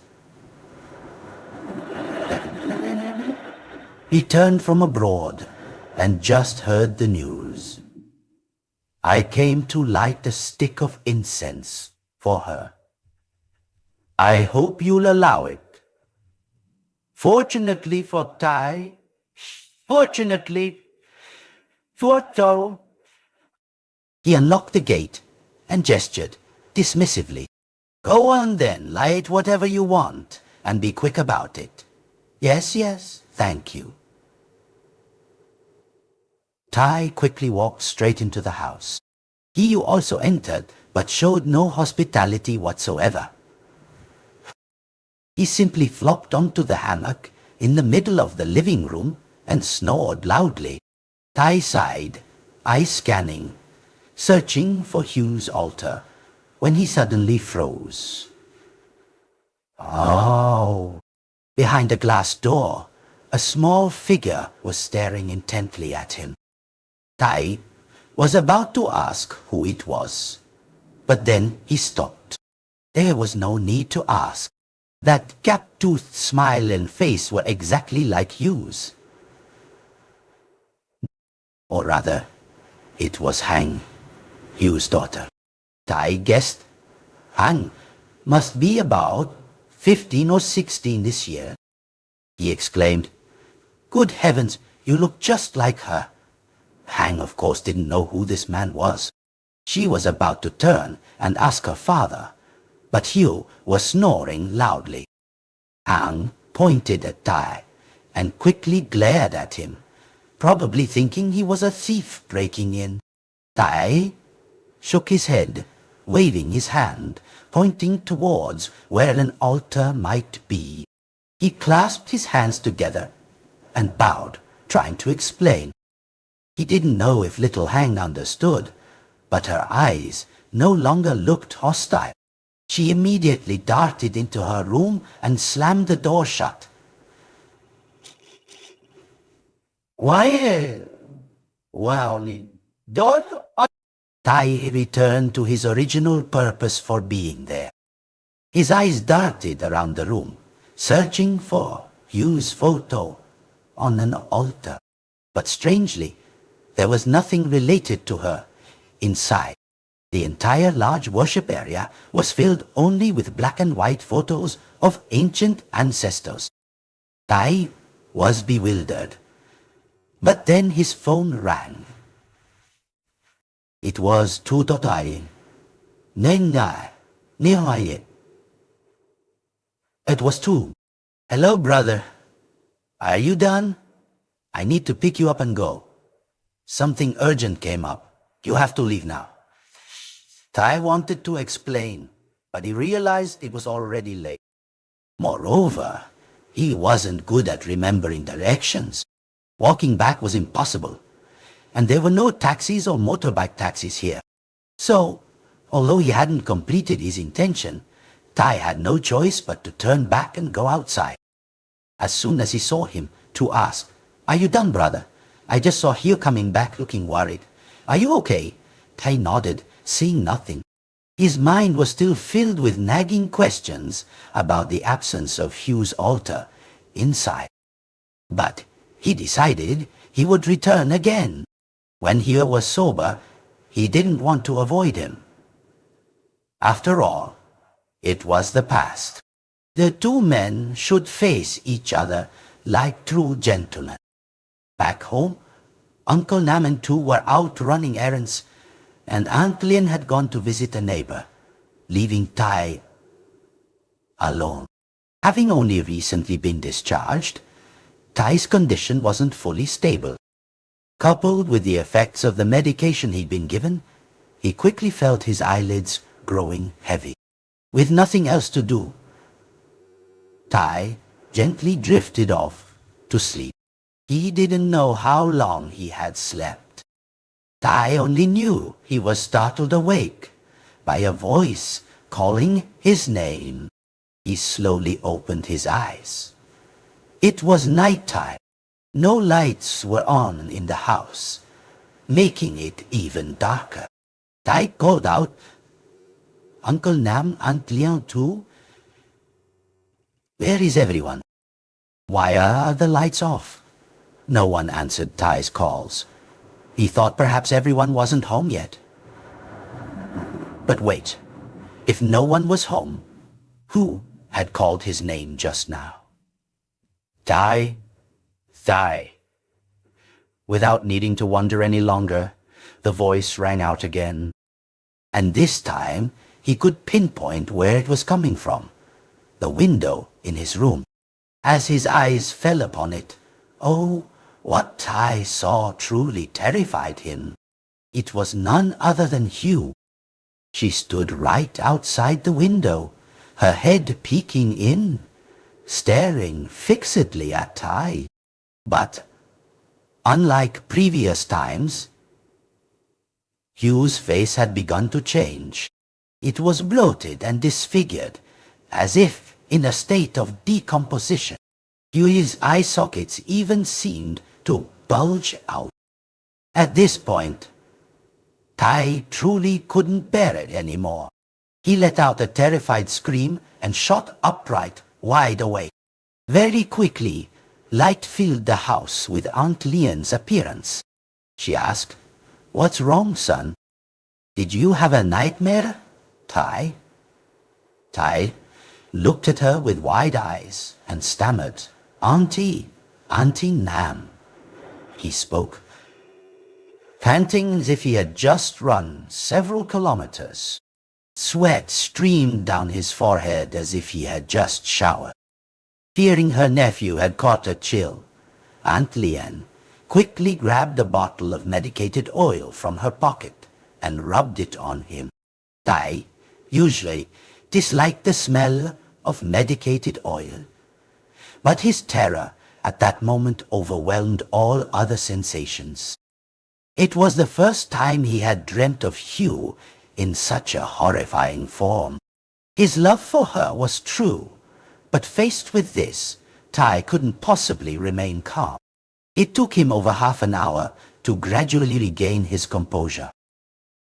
Returned from abroad and just heard the news. I came to light a stick of incense for her. I hope you'll allow it. Fortunately for Tai, fortunately for Tow. He unlocked the gate and gestured dismissively. Go on then, light whatever you want, and be quick about it. Yes, yes, thank you. Tai quickly walked straight into the house. He also entered, but showed no hospitality whatsoever. He simply flopped onto the hammock in the middle of the living room and snored loudly. Tai sighed, eyes scanning, searching for Hugh's altar, when he suddenly froze. Oh! Behind a glass door, a small figure was staring intently at him. Tai was about to ask who it was, but then he stopped. There was no need to ask. That gap-toothed smile and face were exactly like Hugh's. Or rather, it was Hang, Hugh's daughter. Tai guessed Hang must be about 15 or 16 this year. He exclaimed, "Good heavens, you look just like her." Hang, of course, didn't know who this man was. She was about to turn and ask her father, but Hugh was snoring loudly. Hang pointed at Tai and quickly glared at him, probably thinking he was a thief breaking in. Tai shook his head, waving his hand, pointing towards where an altar might be. He clasped his hands together and bowed, trying to explain. He didn't know if little Hang understood, but her eyes no longer looked hostile. She immediately darted into her room and slammed the door shut. Why? Well, don't... Tai returned to his original purpose for being there. His eyes darted around the room, searching for Hugh's photo on an altar. But strangely, there was nothing related to her inside. The entire large worship area was filled only with black and white photos of ancient ancestors. Tai was bewildered. But then his phone rang. It was Tutotai. Nengai. Nihoye. It was Tu. Hello, brother. Are you done? I need to pick you up and go. Something urgent came up. You have to leave now. Tai wanted to explain, but he realized it was already late. Moreover, he wasn't good at remembering directions. Walking back was impossible, and there were no taxis or motorbike taxis here. So, although he hadn't completed his intention, Tai had no choice but to turn back and go outside. As soon as he saw him, Tu asked, "Are you done, brother? I just saw Hugh coming back looking worried. Are you okay?" Tai nodded, seeing nothing. His mind was still filled with nagging questions about the absence of Hugh's altar inside. But he decided he would return again. When he was sober, he didn't want to avoid him. After all, it was the past. The two men should face each other like true gentlemen. Back home, Uncle Nam and Tu were out running errands, and Aunt Lien had gone to visit a neighbor, leaving Tai alone. Having only recently been discharged, Tai's condition wasn't fully stable. Coupled with the effects of the medication he'd been given, he quickly felt his eyelids growing heavy. With nothing else to do, Tai gently drifted off to sleep. He didn't know how long he had slept. Tai only knew he was startled awake by a voice calling his name. He slowly opened his eyes. It was nighttime. No lights were on in the house, making it even darker. Tai called out, "Uncle Nam, Aunt Lien too? Where is everyone? Why are the lights off?" No one answered Tai's calls. He thought perhaps everyone wasn't home yet. But wait, if no one was home, who had called his name just now? Tai, Tai. Without needing to wonder any longer, the voice rang out again. And this time, he could pinpoint where it was coming from. The window in his room. As his eyes fell upon it, oh, what Tai saw truly terrified him. It was none other than Hugh. She stood right outside the window, her head peeking in, staring fixedly at Tai. But, unlike previous times, Hugh's face had begun to change. It was bloated and disfigured, as if in a state of decomposition. Hugh's eye sockets even seemed to bulge out. At this point, Tai truly couldn't bear it anymore. He let out a terrified scream and shot upright, wide awake. Very quickly, light filled the house with Aunt Lien's appearance. She asked, "What's wrong, son? Did you have a nightmare, Tai?" Tai looked at her with wide eyes and stammered, Auntie Nam." He spoke, panting as if he had just run several kilometers. Sweat streamed down his forehead as if he had just showered. Fearing her nephew had caught a chill, Aunt Lien quickly grabbed a bottle of medicated oil from her pocket and rubbed it on him. Tai usually disliked the smell of medicated oil, but his terror at that moment overwhelmed all other sensations. It was the first time he had dreamt of Hugh in such a horrifying form. His love for her was true, but faced with this, Tai couldn't possibly remain calm. It took him over half an hour to gradually regain his composure.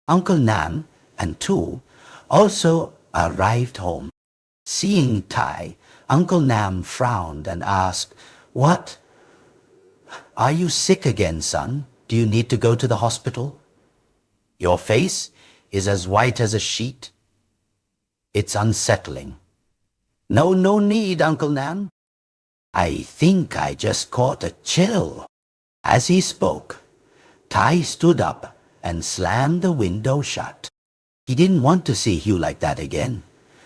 Uncle Nam and Tu also arrived home. Seeing Tai, Uncle Nam frowned and asked, "What? Are you sick again, son? Do you need to go to the hospital? Your face is as white as a sheet. It's unsettling." "No need, Uncle Nam. I think I just caught a chill." As he spoke, Tai stood up and slammed the window shut. He didn't want to see Hugh like that again,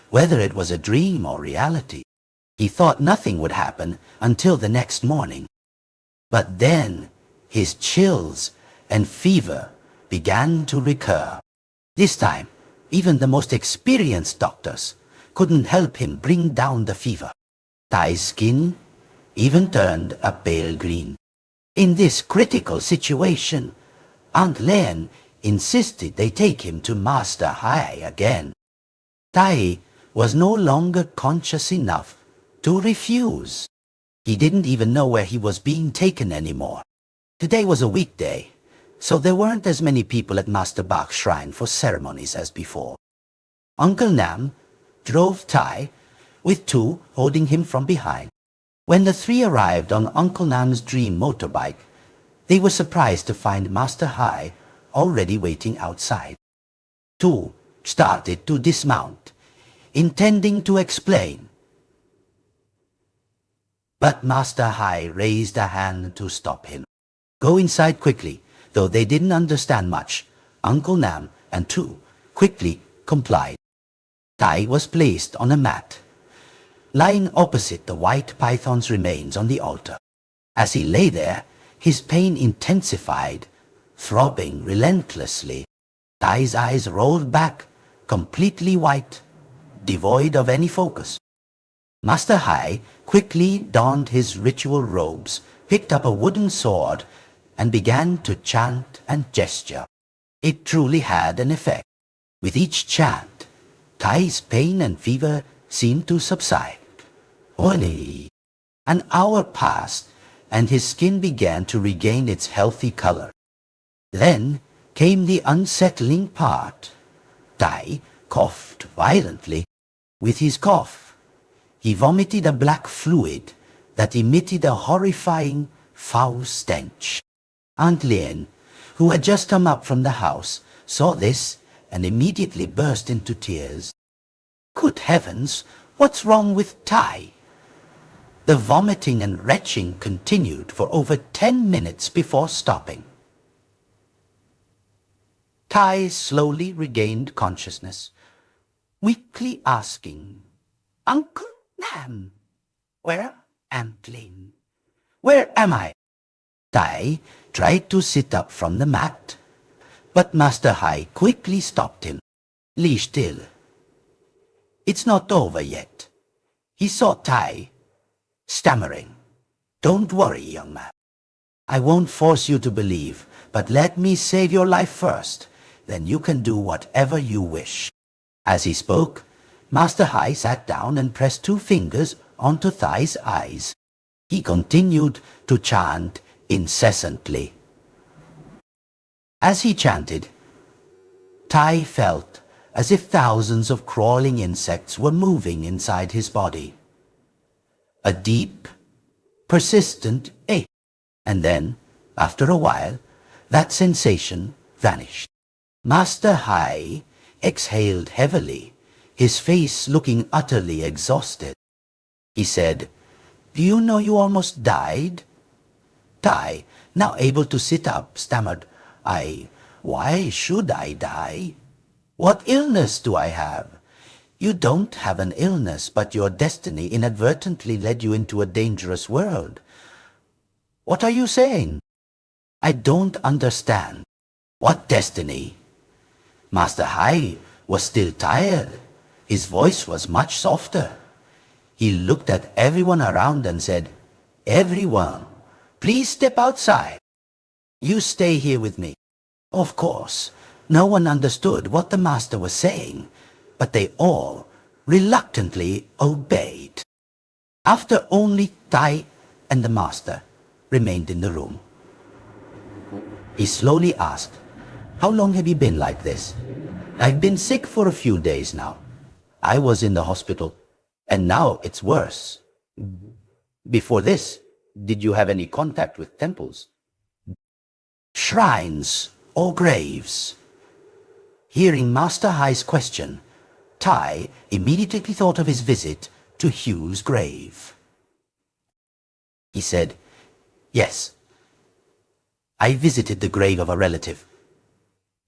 whether it was a dream or reality. He thought nothing would happen until the next morning. But then his chills and fever began to recur. This time, even the most experienced doctors couldn't help him bring down the fever. Tai's skin even turned a pale green. In this critical situation, Aunt Lien insisted they take him to Master Hai again. Tai was no longer conscious enough to refuse. He didn't even know where he was being taken anymore. Today was a weekday, so there weren't as many people at Master Bach's shrine for ceremonies as before. Uncle Nam drove Tai, with Tu holding him from behind. When the three arrived on Uncle Nam's dream motorbike, They were surprised to find Master Hai already waiting outside. Two started to dismount, intending to explain. But Master Hai raised a hand to stop him. Go inside quickly. Though they didn't understand much, Uncle Nam and Tu quickly complied. Tai was placed on a mat, lying opposite the white python's remains on the altar. As he lay there, his pain intensified, throbbing relentlessly. Tai's eyes rolled back, completely white, devoid of any focus. Master Hai quickly donned his ritual robes, picked up a wooden sword, and began to chant and gesture. It truly had an effect. With each chant, Tai's pain and fever seemed to subside. Only an hour passed, and his skin began to regain its healthy color. Then came the unsettling part. Tai coughed violently. With his cough, he vomited a black fluid that emitted a horrifying, foul stench. Aunt Lien, who had just come up from the house, saw this and immediately burst into tears. Good heavens, what's wrong with Tai? The vomiting and retching continued for over 10 minutes before stopping. Tai slowly regained consciousness, weakly asking, Uncle Nam, where Aunt Lin? Where am I? Tai tried to sit up from the mat, but Master Hai quickly stopped him. Lie still. It's not over yet. He saw Tai, stammering. Don't worry, young man. I won't force you to believe, but let me save your life first. Then you can do whatever you wish. As he spoke, Master Hai sat down and pressed 2 fingers onto Tai's eyes. He continued to chant incessantly. As he chanted, Tai felt as if thousands of crawling insects were moving inside his body. A deep, persistent ache, and then, after a while, that sensation vanished. Master Hai exhaled heavily, his face looking utterly exhausted. He said, Do you know you almost died? Tai, now able to sit up, stammered, Why should I die? What illness do I have? You don't have an illness, but your destiny inadvertently led you into a dangerous world. What are you saying? I don't understand. What destiny? Master Hai was still tired. His voice was much softer. He looked at everyone around and said, Everyone, please step outside. You stay here with me. Of course, no one understood what the master was saying, but they all reluctantly obeyed. After only Tai and the master remained in the room, he slowly asked, How long have you been like this? I've been sick for a few days now. I was in the hospital, and now it's worse. Before this, did you have any contact with temples, shrines, or graves? Hearing Master Hai's question, Tai immediately thought of his visit to Hugh's grave. He said, Yes, I visited the grave of a relative.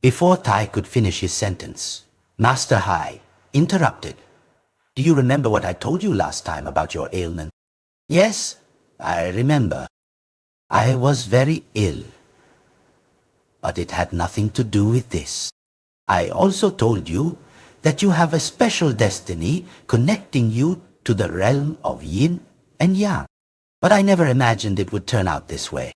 Before Tai could finish his sentence, Master Hai interrupted. Do you remember what I told you last time about your ailment? Yes, I remember. I was very ill. But it had nothing to do with this. I also told you that you have a special destiny connecting you to the realm of yin and yang. But I never imagined it would turn out this way.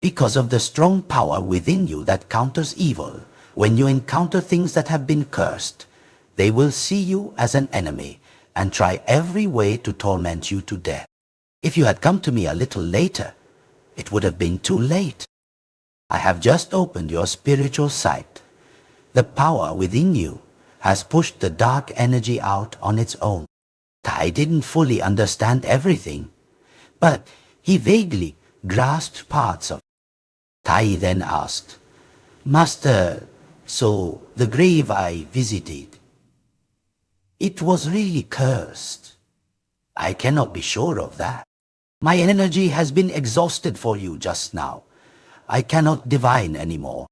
Because of the strong power within you that counters evil, when you encounter things that have been cursed, they will see you as an enemy and try every way to torment you to death. If you had come to me a little later, it would have been too late. I have just opened your spiritual sight. The power within you has pushed the dark energy out on its own. Tai didn't fully understand everything, but he vaguely grasped parts of it. Tai then asked, "Master, so the grave I visited, it was really cursed?" "I cannot be sure of that. My energy has been exhausted for you just now. I cannot divine anymore.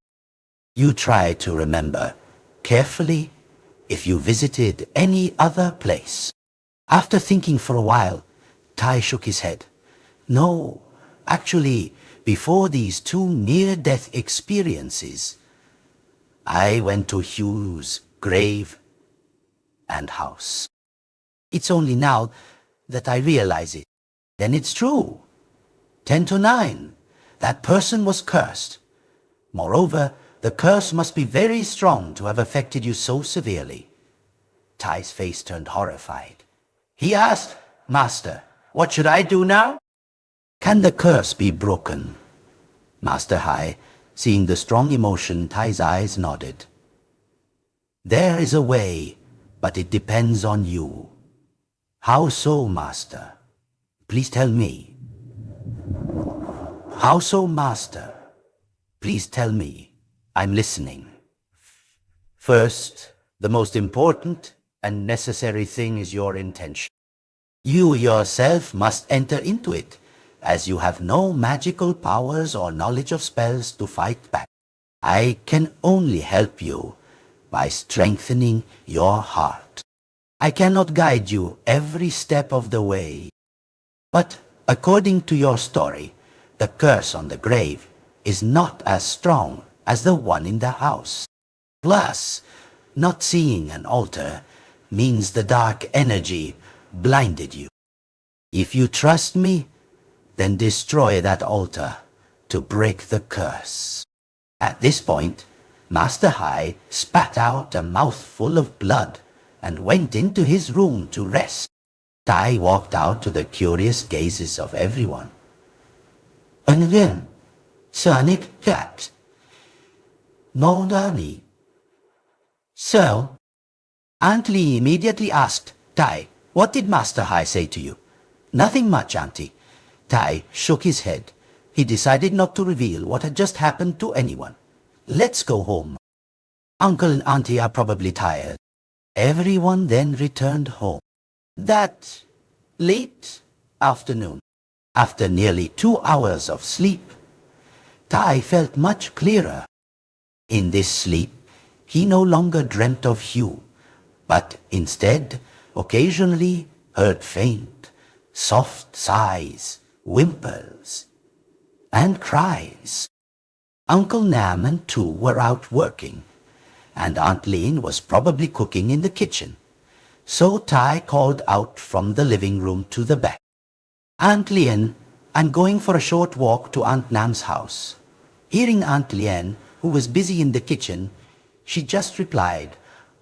You try to remember carefully if you visited any other place." After thinking for a while, Tai shook his head. "No, actually, before these two near-death experiences, I went to Hugh's grave and house. It's only now that I realize it. Then it's true. 10 to 9. That person was cursed. Moreover, the curse must be very strong to have affected you so severely." Tai's face turned horrified. He asked, "Master, what should I do now?" "Can the curse be broken?" Master Hai, seeing the strong emotion, Tai's eyes nodded. "There is a way, but it depends on you." "How so, Master? Please tell me." "How so, Master? Please tell me. I'm listening." "First, the most important and necessary thing is your intention. You yourself must enter into it, as you have no magical powers or knowledge of spells to fight back. I can only help you by strengthening your heart. I cannot guide you every step of the way. But according to your story, the curse on the grave is not as strong as the one in the house. Plus, not seeing an altar means the dark energy blinded you. If you trust me, then destroy that altar to break the curse." At this point, Master Hai spat out a mouthful of blood and went into his room to rest. Tai walked out to the curious gazes of everyone. "And then, Sonic cat. No Nani." "So?" Aunt Lee immediately asked, "Tai, what did Master Hai say to you?" "Nothing much, Auntie." Tai shook his head. He decided not to reveal what had just happened to anyone. "Let's go home. Uncle and Auntie are probably tired." Everyone then returned home. That late afternoon, after nearly 2 hours of sleep, Tai felt much clearer. In this sleep, he no longer dreamt of Hugh, but instead occasionally heard faint, soft sighs, whimpers, and cries. Uncle Nam and Tu were out working, and Aunt Lin was probably cooking in the kitchen. So Tai called out from the living room to the back, "Aunt Lien, I'm going for a short walk to Aunt Nam's house." Hearing Aunt Lien, who was busy in the kitchen, she just replied,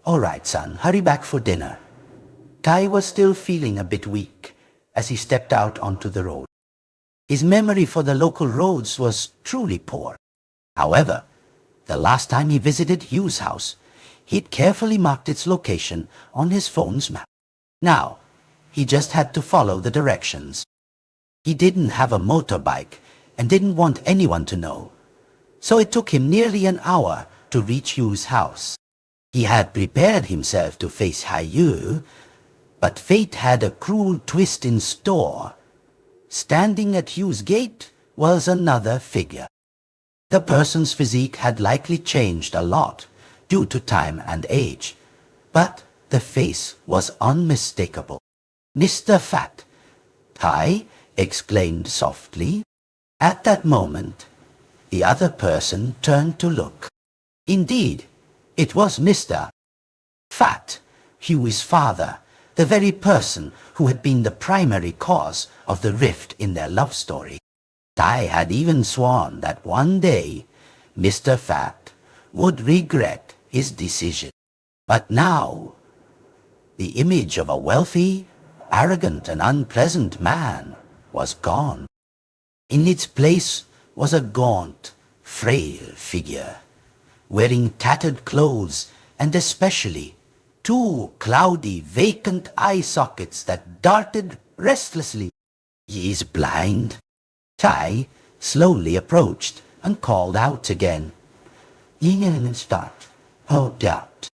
"All right, son, hurry back for dinner." Tai was still feeling a bit weak as he stepped out onto the road. His memory for the local roads was truly poor. However, the last time he visited Hugh's house, he'd carefully marked its location on his phone's map. Now, he just had to follow the directions. He didn't have a motorbike and didn't want anyone to know, so it took him nearly an hour to reach Hugh's house. He had prepared himself to face Yu, but fate had a cruel twist in store. Standing at Hugh's gate was another figure. The person's physique had likely changed a lot due to time and age, but the face was unmistakable. "Mr. Fat," Tai exclaimed softly. At that moment, the other person turned to look. Indeed, it was Mr. Fat, Hugh's father, the very person who had been the primary cause of the rift in their love story. Tai had even sworn that one day Mr. Fat would regret his decision. But now, the image of a wealthy, arrogant, and unpleasant man was gone. In its place was a gaunt, frail figure, wearing tattered clothes and especially 2 cloudy, vacant eye sockets that darted restlessly. "He is blind." Tai slowly approached and called out again. Start. Hold out.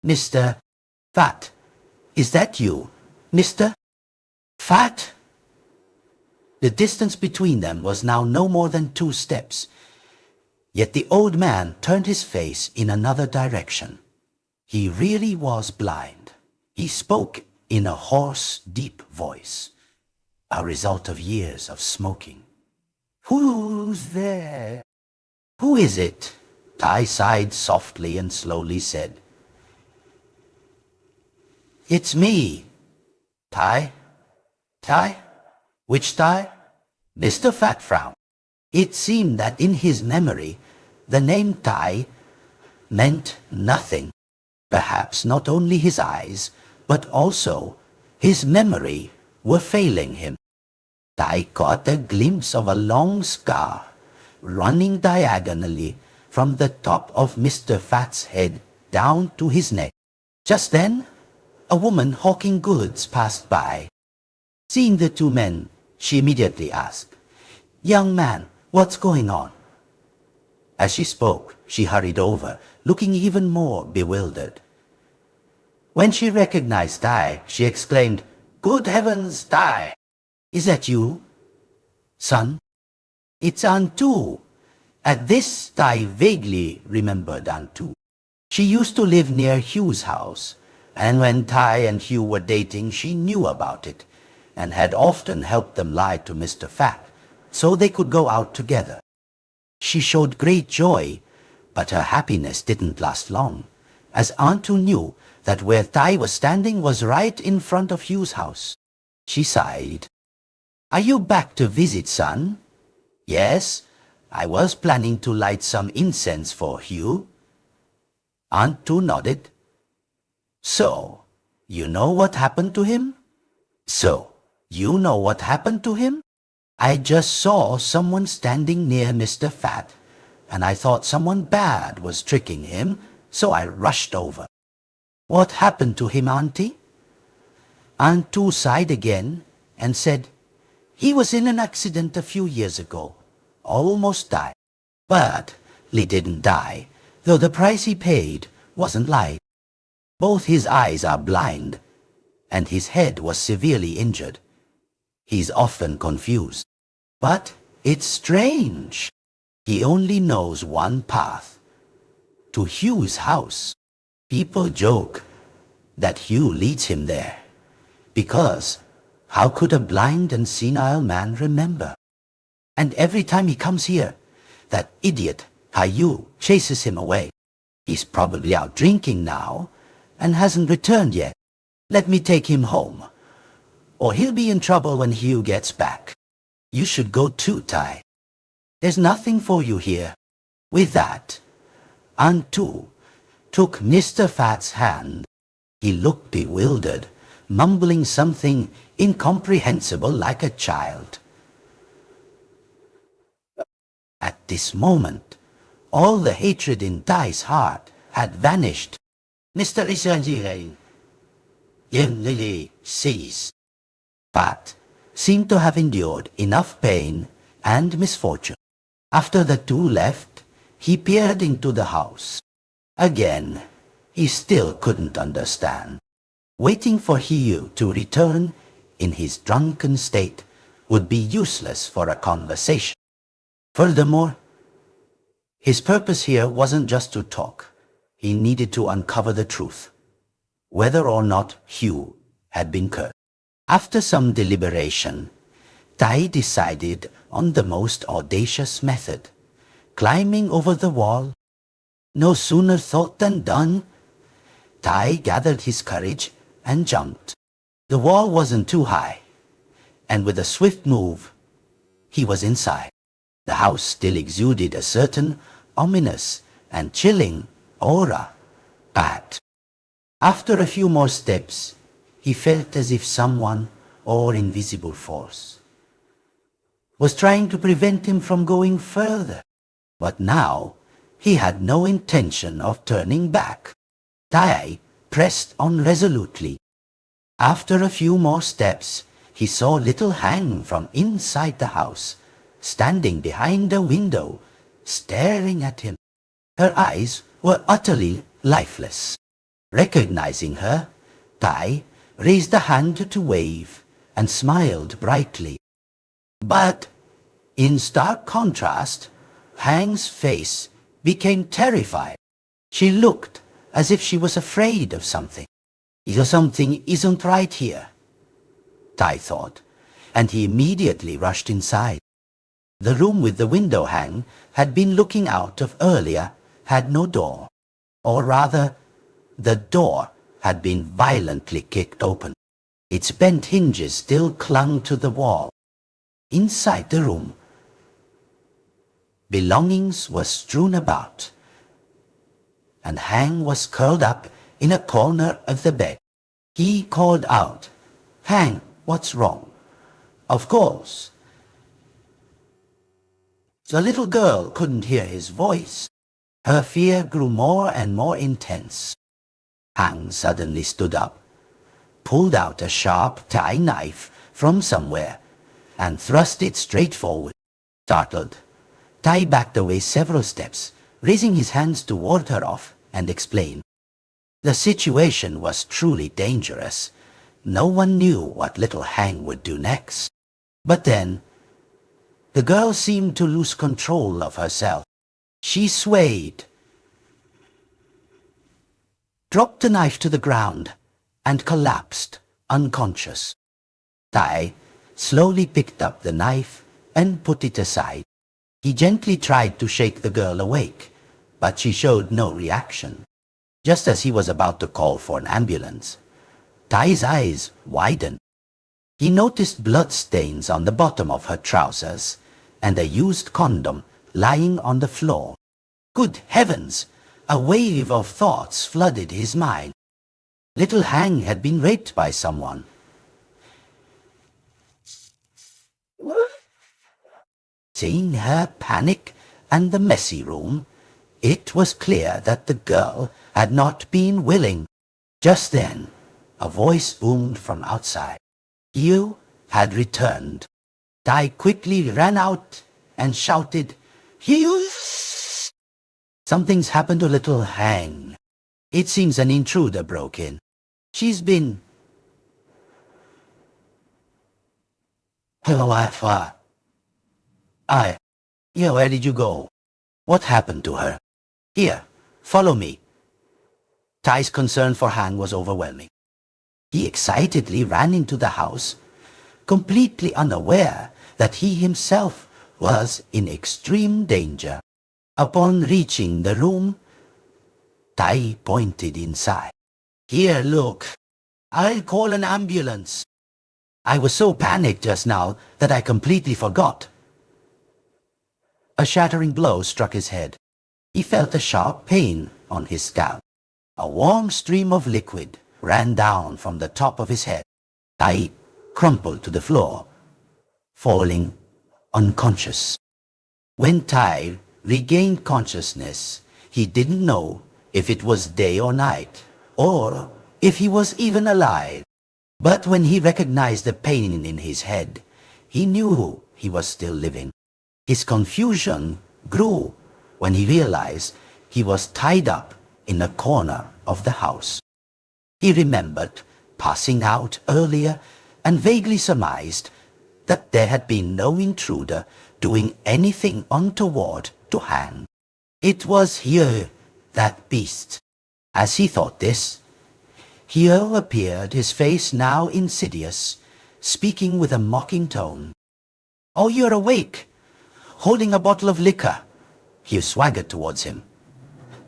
Mr. Fat, is that you? Mr. Fat? The distance between them was now no more than 2 steps. Yet the old man turned his face in another direction. He really was blind. He spoke in a hoarse, deep voice, a result of years of smoking. Who's there? Who is it? Tai sighed softly and slowly said, It's me. Tai? Tai? Which Tai? Mr. Fat frowned. It seemed that in his memory, the name Tai meant nothing. Perhaps not only his eyes, but also his memory were failing him. Tai caught a glimpse of a long scar running diagonally from the top of Mr. Fat's head down to his neck. Just then, a woman hawking goods passed by. Seeing the 2 men, she immediately asked, Young man, what's going on? As she spoke, she hurried over, looking even more bewildered. When she recognized Tai, she exclaimed, Good heavens, Tai! Is that you? Son? It's Antu. At this, Tai vaguely remembered Antu. She used to live near Hugh's house, and when Tai and Hugh were dating, she knew about it, and had often helped them lie to Mr. Fat, so they could go out together. She showed great joy, but her happiness didn't last long, as Antu knew that where Tai was standing was right in front of Hugh's house. She sighed. Are you back to visit, son? Yes, I was planning to light some incense for Hugh. Antu nodded. So, you know what happened to him? So, you know what happened to him? I just saw someone standing near Mr. Fat, and I thought someone bad was tricking him, so I rushed over. What happened to him, Auntie? Antu sighed again and said, He was in an accident a few years ago. Almost died. But he didn't die, though the price he paid wasn't light. Both his eyes are blind, and his head was severely injured. He's often confused. But it's strange. He only knows one path. To Hugh's house. People joke that Hugh leads him there. Because how could a blind and senile man remember? And every time he comes here, that idiot Hugh chases him away. He's probably out drinking now and hasn't returned yet. Let me take him home, or he'll be in trouble when Hugh gets back. You should go too, Tai. There's nothing for you here. With that, Antu took Mr. Fat's hand. He looked bewildered, mumbling something incomprehensible like a child. At this moment, all the hatred in Tai's heart had vanished. Mr. Isanji ceased. Fat seemed to have endured enough pain and misfortune. After the 2 left, he peered into the house. Again, he still couldn't understand. Waiting for Hugh to return in his drunken state would be useless for a conversation. Furthermore, his purpose here wasn't just to talk. He needed to uncover the truth, whether or not Hugh had been cursed. After some deliberation, Tai decided on the most audacious method, climbing over the wall. No sooner thought than done. Tai gathered his courage and jumped. The wall wasn't too high, and with a swift move, he was inside. The house still exuded a certain ominous and chilling aura. But after a few more steps, he felt as if someone or invisible force was trying to prevent him from going further. But now he had no intention of turning back. Tai pressed on resolutely. After a few more steps, he saw little Hang from inside the house, standing behind a window, staring at him. Her eyes were utterly lifeless. Recognizing her, Tai raised a hand to wave and smiled brightly. But in stark contrast, Hang's face became terrified. She looked as if she was afraid of something. Something isn't right here, Tai thought, and he immediately rushed inside. The room with the window Hang had been looking out of earlier had no door, or rather, the door had been violently kicked open. Its bent hinges still clung to the wall. Inside the room, belongings were strewn about, and Hang was curled up in a corner of the bed. He called out, "Hang, what's wrong?" Of course, the little girl couldn't hear his voice. Her fear grew more and more intense. Hang suddenly stood up, pulled out a sharp Tai knife from somewhere, and thrust it straight forward. Startled, Tai backed away several steps, raising his hands to ward her off, and explained. The situation was truly dangerous. No one knew what little Hang would do next. But then, the girl seemed to lose control of herself. She swayed, dropped the knife to the ground, and collapsed, unconscious. Tai slowly picked up the knife and put it aside. He gently tried to shake the girl awake, but she showed no reaction. Just as he was about to call for an ambulance, Tai's eyes widened. He noticed blood stains on the bottom of her trousers and a used condom lying on the floor. Good heavens! A wave of thoughts flooded his mind. Little Hang had been raped by someone. Seeing her panic and the messy room, it was clear that the girl had not been willing. Just then, a voice boomed from outside. You had returned. Tai quickly ran out and shouted, "You!" Something's happened to little Hang. It seems an intruder broke in. She's been... Hello, Alpha. Where did you go? What happened to her? Here, follow me. Tai's concern for Hang was overwhelming. He excitedly ran into the house, completely unaware that he himself was in extreme danger. Upon reaching the room, Tai pointed inside. Here, look. I'll call an ambulance. I was so panicked just now that I completely forgot. A shattering blow struck his head. He felt a sharp pain on his scalp. A warm stream of liquid ran down from the top of his head. Tai crumpled to the floor, falling unconscious. When Tai regained consciousness, he didn't know if it was day or night, or if he was even alive. But when he recognized the pain in his head, he knew he was still living. His confusion grew when he realized he was tied up in a corner of the house. He remembered passing out earlier and vaguely surmised that there had been no intruder doing anything untoward to Hang. It was here, that beast. As he thought this, here appeared, his face now insidious, speaking with a mocking tone. "Oh, you're awake, holding a bottle of liquor." He swaggered towards him.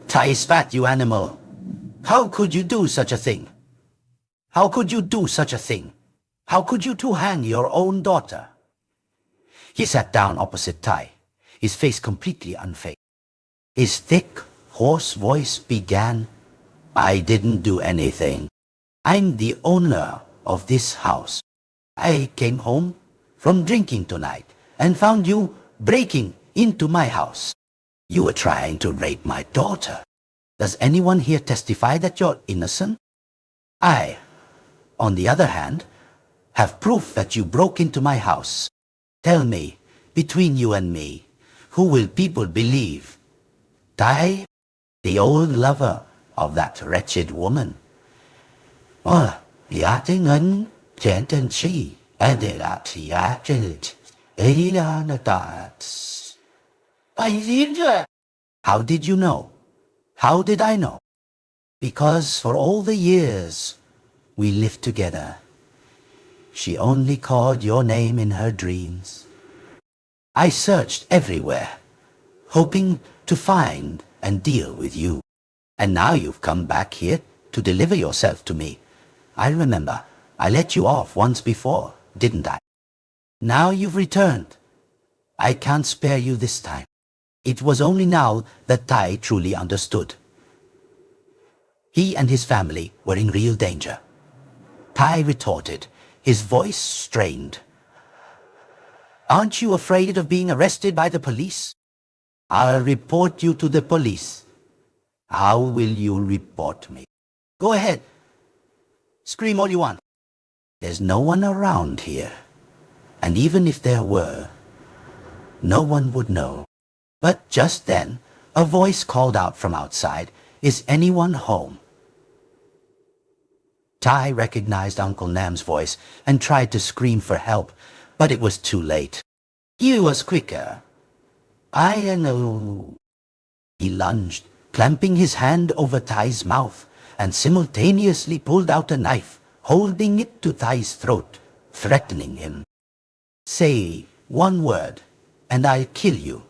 "Tai's fat, you animal. How could you do such a thing? How could you do such a thing? How could you two hang your own daughter?" He sat down opposite Tai, his face completely unfazed. His thick, hoarse voice began, "I didn't do anything. I'm the owner of this house. I came home from drinking tonight and found you breaking into my house. You were trying to rape my daughter. Does anyone here testify that you're innocent? I, on the other hand, have proof that you broke into my house. Tell me, between you and me, Who will people believe? Tai, the old lover of that wretched woman? Yating and tendency, and it. How did you know? How did I know? Because for all the years we lived together, she only called your name in her dreams. I searched everywhere, hoping to find and deal with you. And now you've come back here to deliver yourself to me. I remember I let you off once before, didn't I? Now you've returned. I can't spare you this time. It was only now that Tai truly understood. He and his family were in real danger. Tai retorted, his voice strained. Aren't you afraid of being arrested by the police? I'll report you to the police. How will you report me? Go ahead. Scream all you want. There's no one around here. And even if there were, no one would know. But just then, a voice called out from outside, "Is anyone home?" Tai recognized Uncle Nam's voice and tried to scream for help, but it was too late. He was quicker. I know. He lunged, clamping his hand over Tai's mouth, and simultaneously pulled out a knife, holding it to Tai's throat, threatening him. Say one word, and I'll kill you.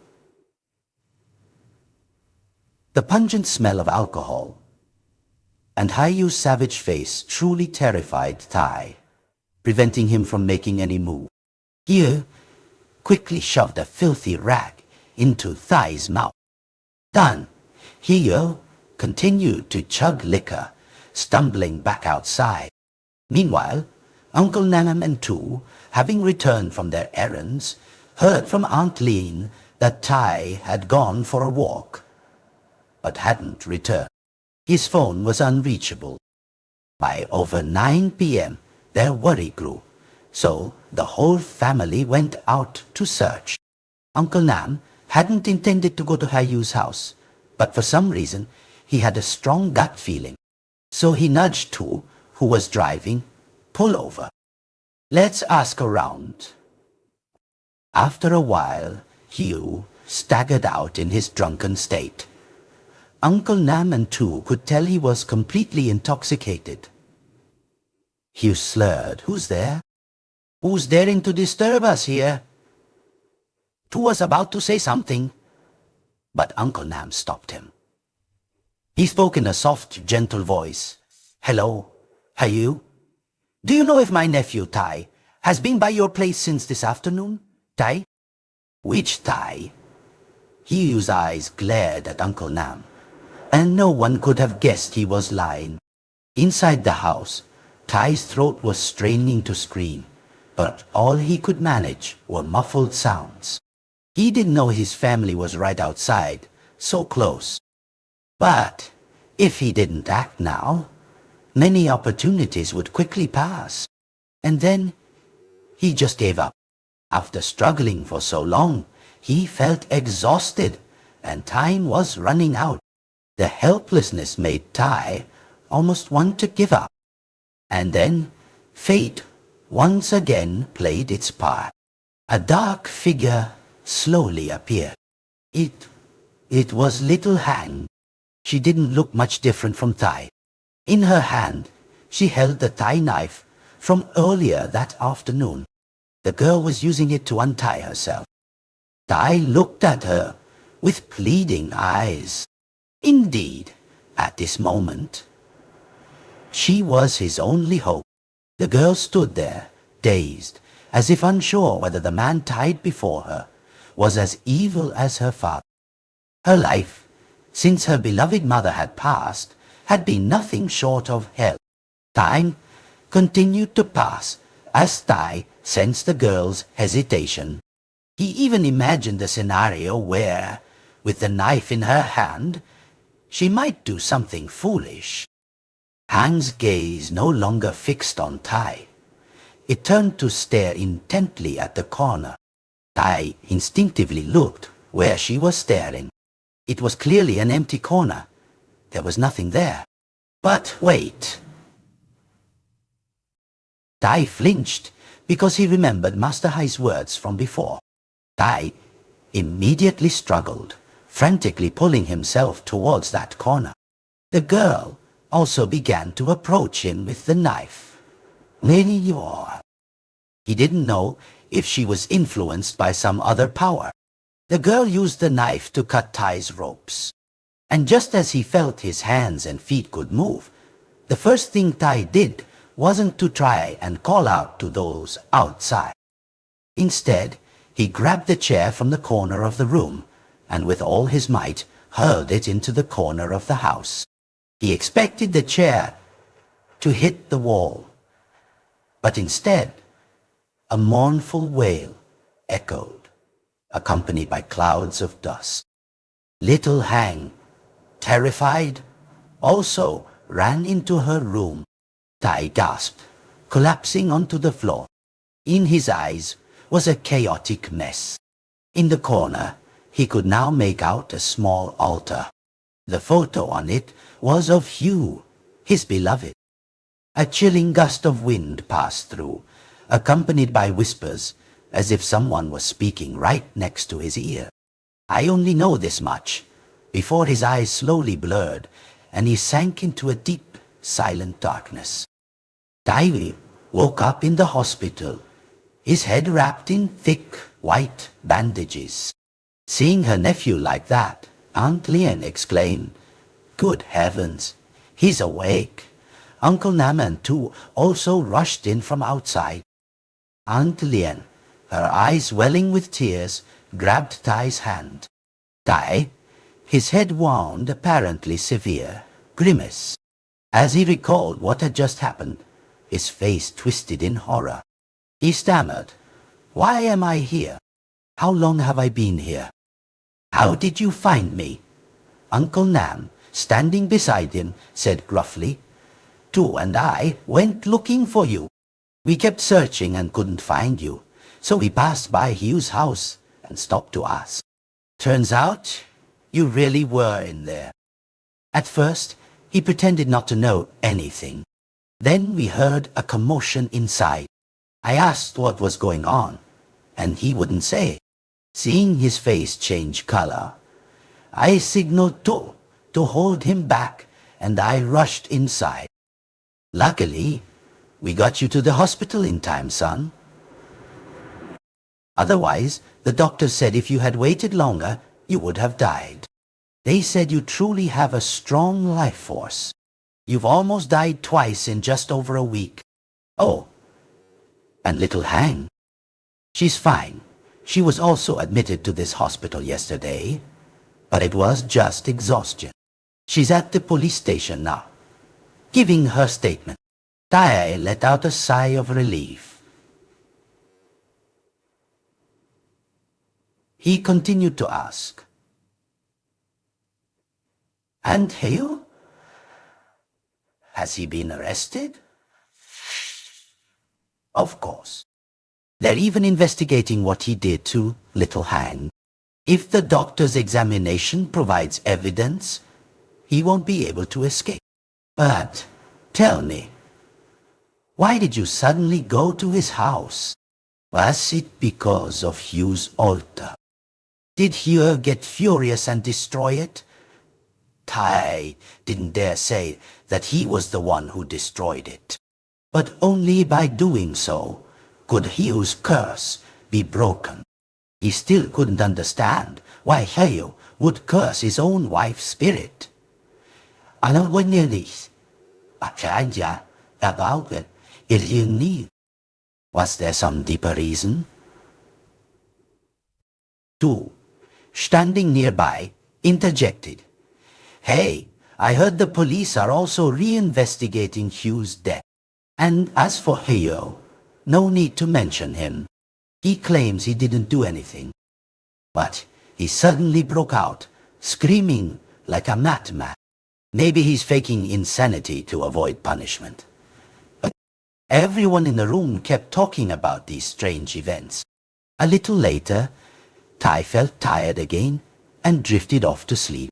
The pungent smell of alcohol and Haiyu's savage face truly terrified Tai, preventing him from making any move. Hiyu quickly shoved a filthy rag into Tai's mouth. Done. Hiyu continued to chug liquor, stumbling back outside. Meanwhile, Uncle Nam and Tu, having returned from their errands, heard from Aunt Lean that Tai had gone for a walk, but hadn't returned. His phone was unreachable. By over 9 p.m., their worry grew, so the whole family went out to search. Uncle Nam hadn't intended to go to Haiyu's house, but for some reason he had a strong gut feeling. So he nudged Tu, who was driving, pull over. Let's ask around. After a while, Hiyu staggered out in his drunken state. Uncle Nam and Tu could tell he was completely intoxicated. Hiyu slurred. Who's there? Who's daring to disturb us here? Tu was about to say something, but Uncle Nam stopped him. He spoke in a soft, gentle voice. Hello, Hiyu? Do you know if my nephew, Tai, has been by your place since this afternoon? Tai? Which Tai? Hiyu's eyes glared at Uncle Nam, and no one could have guessed he was lying. Inside the house, Tai's throat was straining to scream, but all he could manage were muffled sounds. He didn't know his family was right outside, so close. But if he didn't act now, many opportunities would quickly pass. And then he just gave up. After struggling for so long, he felt exhausted, and time was running out. The helplessness made Tai almost want to give up. And then fate once again played its part. A dark figure slowly appeared. It was little Han. She didn't look much different from Tai. In her hand, she held the Tai knife from earlier that afternoon. The girl was using it to untie herself. Tai looked at her with pleading eyes. Indeed, at this moment, she was his only hope. The girl stood there, dazed, as if unsure whether the man tied before her was as evil as her father. Her life, since her beloved mother had passed, had been nothing short of hell. Time continued to pass as Tai sensed the girl's hesitation. He even imagined a scenario where, with the knife in her hand, she might do something foolish. Han's gaze no longer fixed on Tai. It turned to stare intently at the corner. Tai instinctively looked, where she was staring. It was clearly an empty corner. There was nothing there. But wait. Tai flinched because he remembered Master Hai's words from before. Tai immediately struggled, frantically pulling himself towards that corner. The girl also began to approach him with the knife. Lady Yor. He didn't know if she was influenced by some other power. The girl used the knife to cut Tai's ropes. And just as he felt his hands and feet could move, the first thing Tai did wasn't to try and call out to those outside. Instead, he grabbed the chair from the corner of the room and with all his might hurled it into the corner of the house. He expected the chair to hit the wall, but instead, a mournful wail echoed, accompanied by clouds of dust. Little Hang, terrified, also ran into her room. Tai gasped, collapsing onto the floor. In his eyes was a chaotic mess. In the corner, he could now make out a small altar. The photo on it was of Hugh, his beloved. A chilling gust of wind passed through, accompanied by whispers, as if someone was speaking right next to his ear. I only know this much, before his eyes slowly blurred, and he sank into a deep, silent darkness. Tai woke up in the hospital, his head wrapped in thick, white bandages. Seeing her nephew like that, Aunt Lien exclaimed, "Good heavens, he's awake." Uncle Nam and Tu also rushed in from outside. Aunt Lien, her eyes welling with tears, grabbed Tai's hand. Tai, his head wound, apparently severe, grimaced. As he recalled what had just happened, his face twisted in horror. He stammered, "Why am I here? How long have I been here? How did you find me?" Uncle Nam, standing beside him, said gruffly, "Tu and I went looking for you. We kept searching and couldn't find you, so we passed by Hugh's house and stopped to ask. Turns out, you really were in there." At first, he pretended not to know anything. Then we heard a commotion inside. I asked what was going on, and he wouldn't say. Seeing his face change color, I signaled Tu to hold him back, and I rushed inside. Luckily, we got you to the hospital in time, son. Otherwise, the doctor said if you had waited longer, you would have died. They said you truly have a strong life force. You've almost died twice in just over a week. Oh, and little Hang. She's fine. She was also admitted to this hospital yesterday, but it was just exhaustion. She's at the police station now, giving her statement. Tai let out a sigh of relief. He continued to ask, "And Heo? Has he been arrested?" "Of course. They're even investigating what he did to little Hang. If the doctor's examination provides evidence, he won't be able to escape. But tell me, why did you suddenly go to his house? Was it because of Hugh's altar? Did Hugh get furious and destroy it?" Tai didn't dare say that he was the one who destroyed it. But only by doing so could Hugh's curse be broken. He still couldn't understand why Heo would curse his own wife's spirit. "Ano ko nilis? Akanya about it. If you need." Was there some deeper reason? Tu, standing nearby, interjected, "Hey, I heard the police are also reinvestigating Hugh's death. And as for Heo, no need to mention him. He claims he didn't do anything. But he suddenly broke out, screaming like a madman. Maybe he's faking insanity to avoid punishment." But everyone in the room kept talking about these strange events. A little later, Tai felt tired again and drifted off to sleep.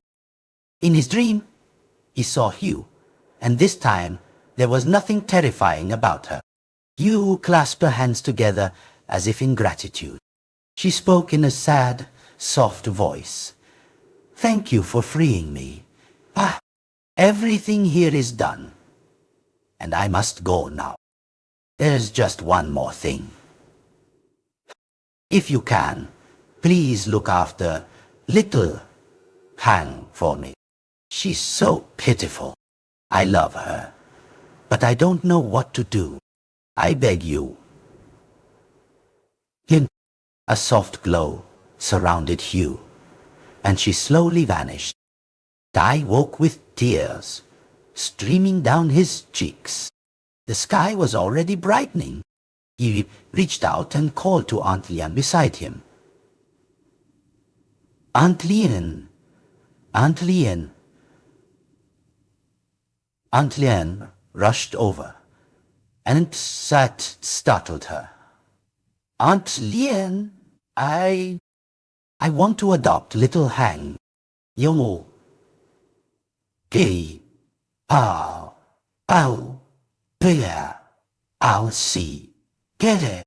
In his dream, he saw Hugh, and this time there was nothing terrifying about her. Hugh clasped her hands together as if in gratitude. She spoke in a sad, soft voice. "Thank you for freeing me. Everything here is done, and I must go now. There's just one more thing. If you can, please look after little Han for me. She's so pitiful. I love her, but I don't know what to do. I beg you." A soft glow surrounded Hugh, and she slowly vanished. Tai woke with tears streaming down his cheeks. The sky was already brightening. He reached out and called to Aunt Lian beside him. "Aunt Lian! Aunt Lian!" Aunt Lian rushed over and startled her. "Aunt Lian, I want to adopt little Han. Yo. Gay. Pow. Pow. Pia. I'll see. Get it."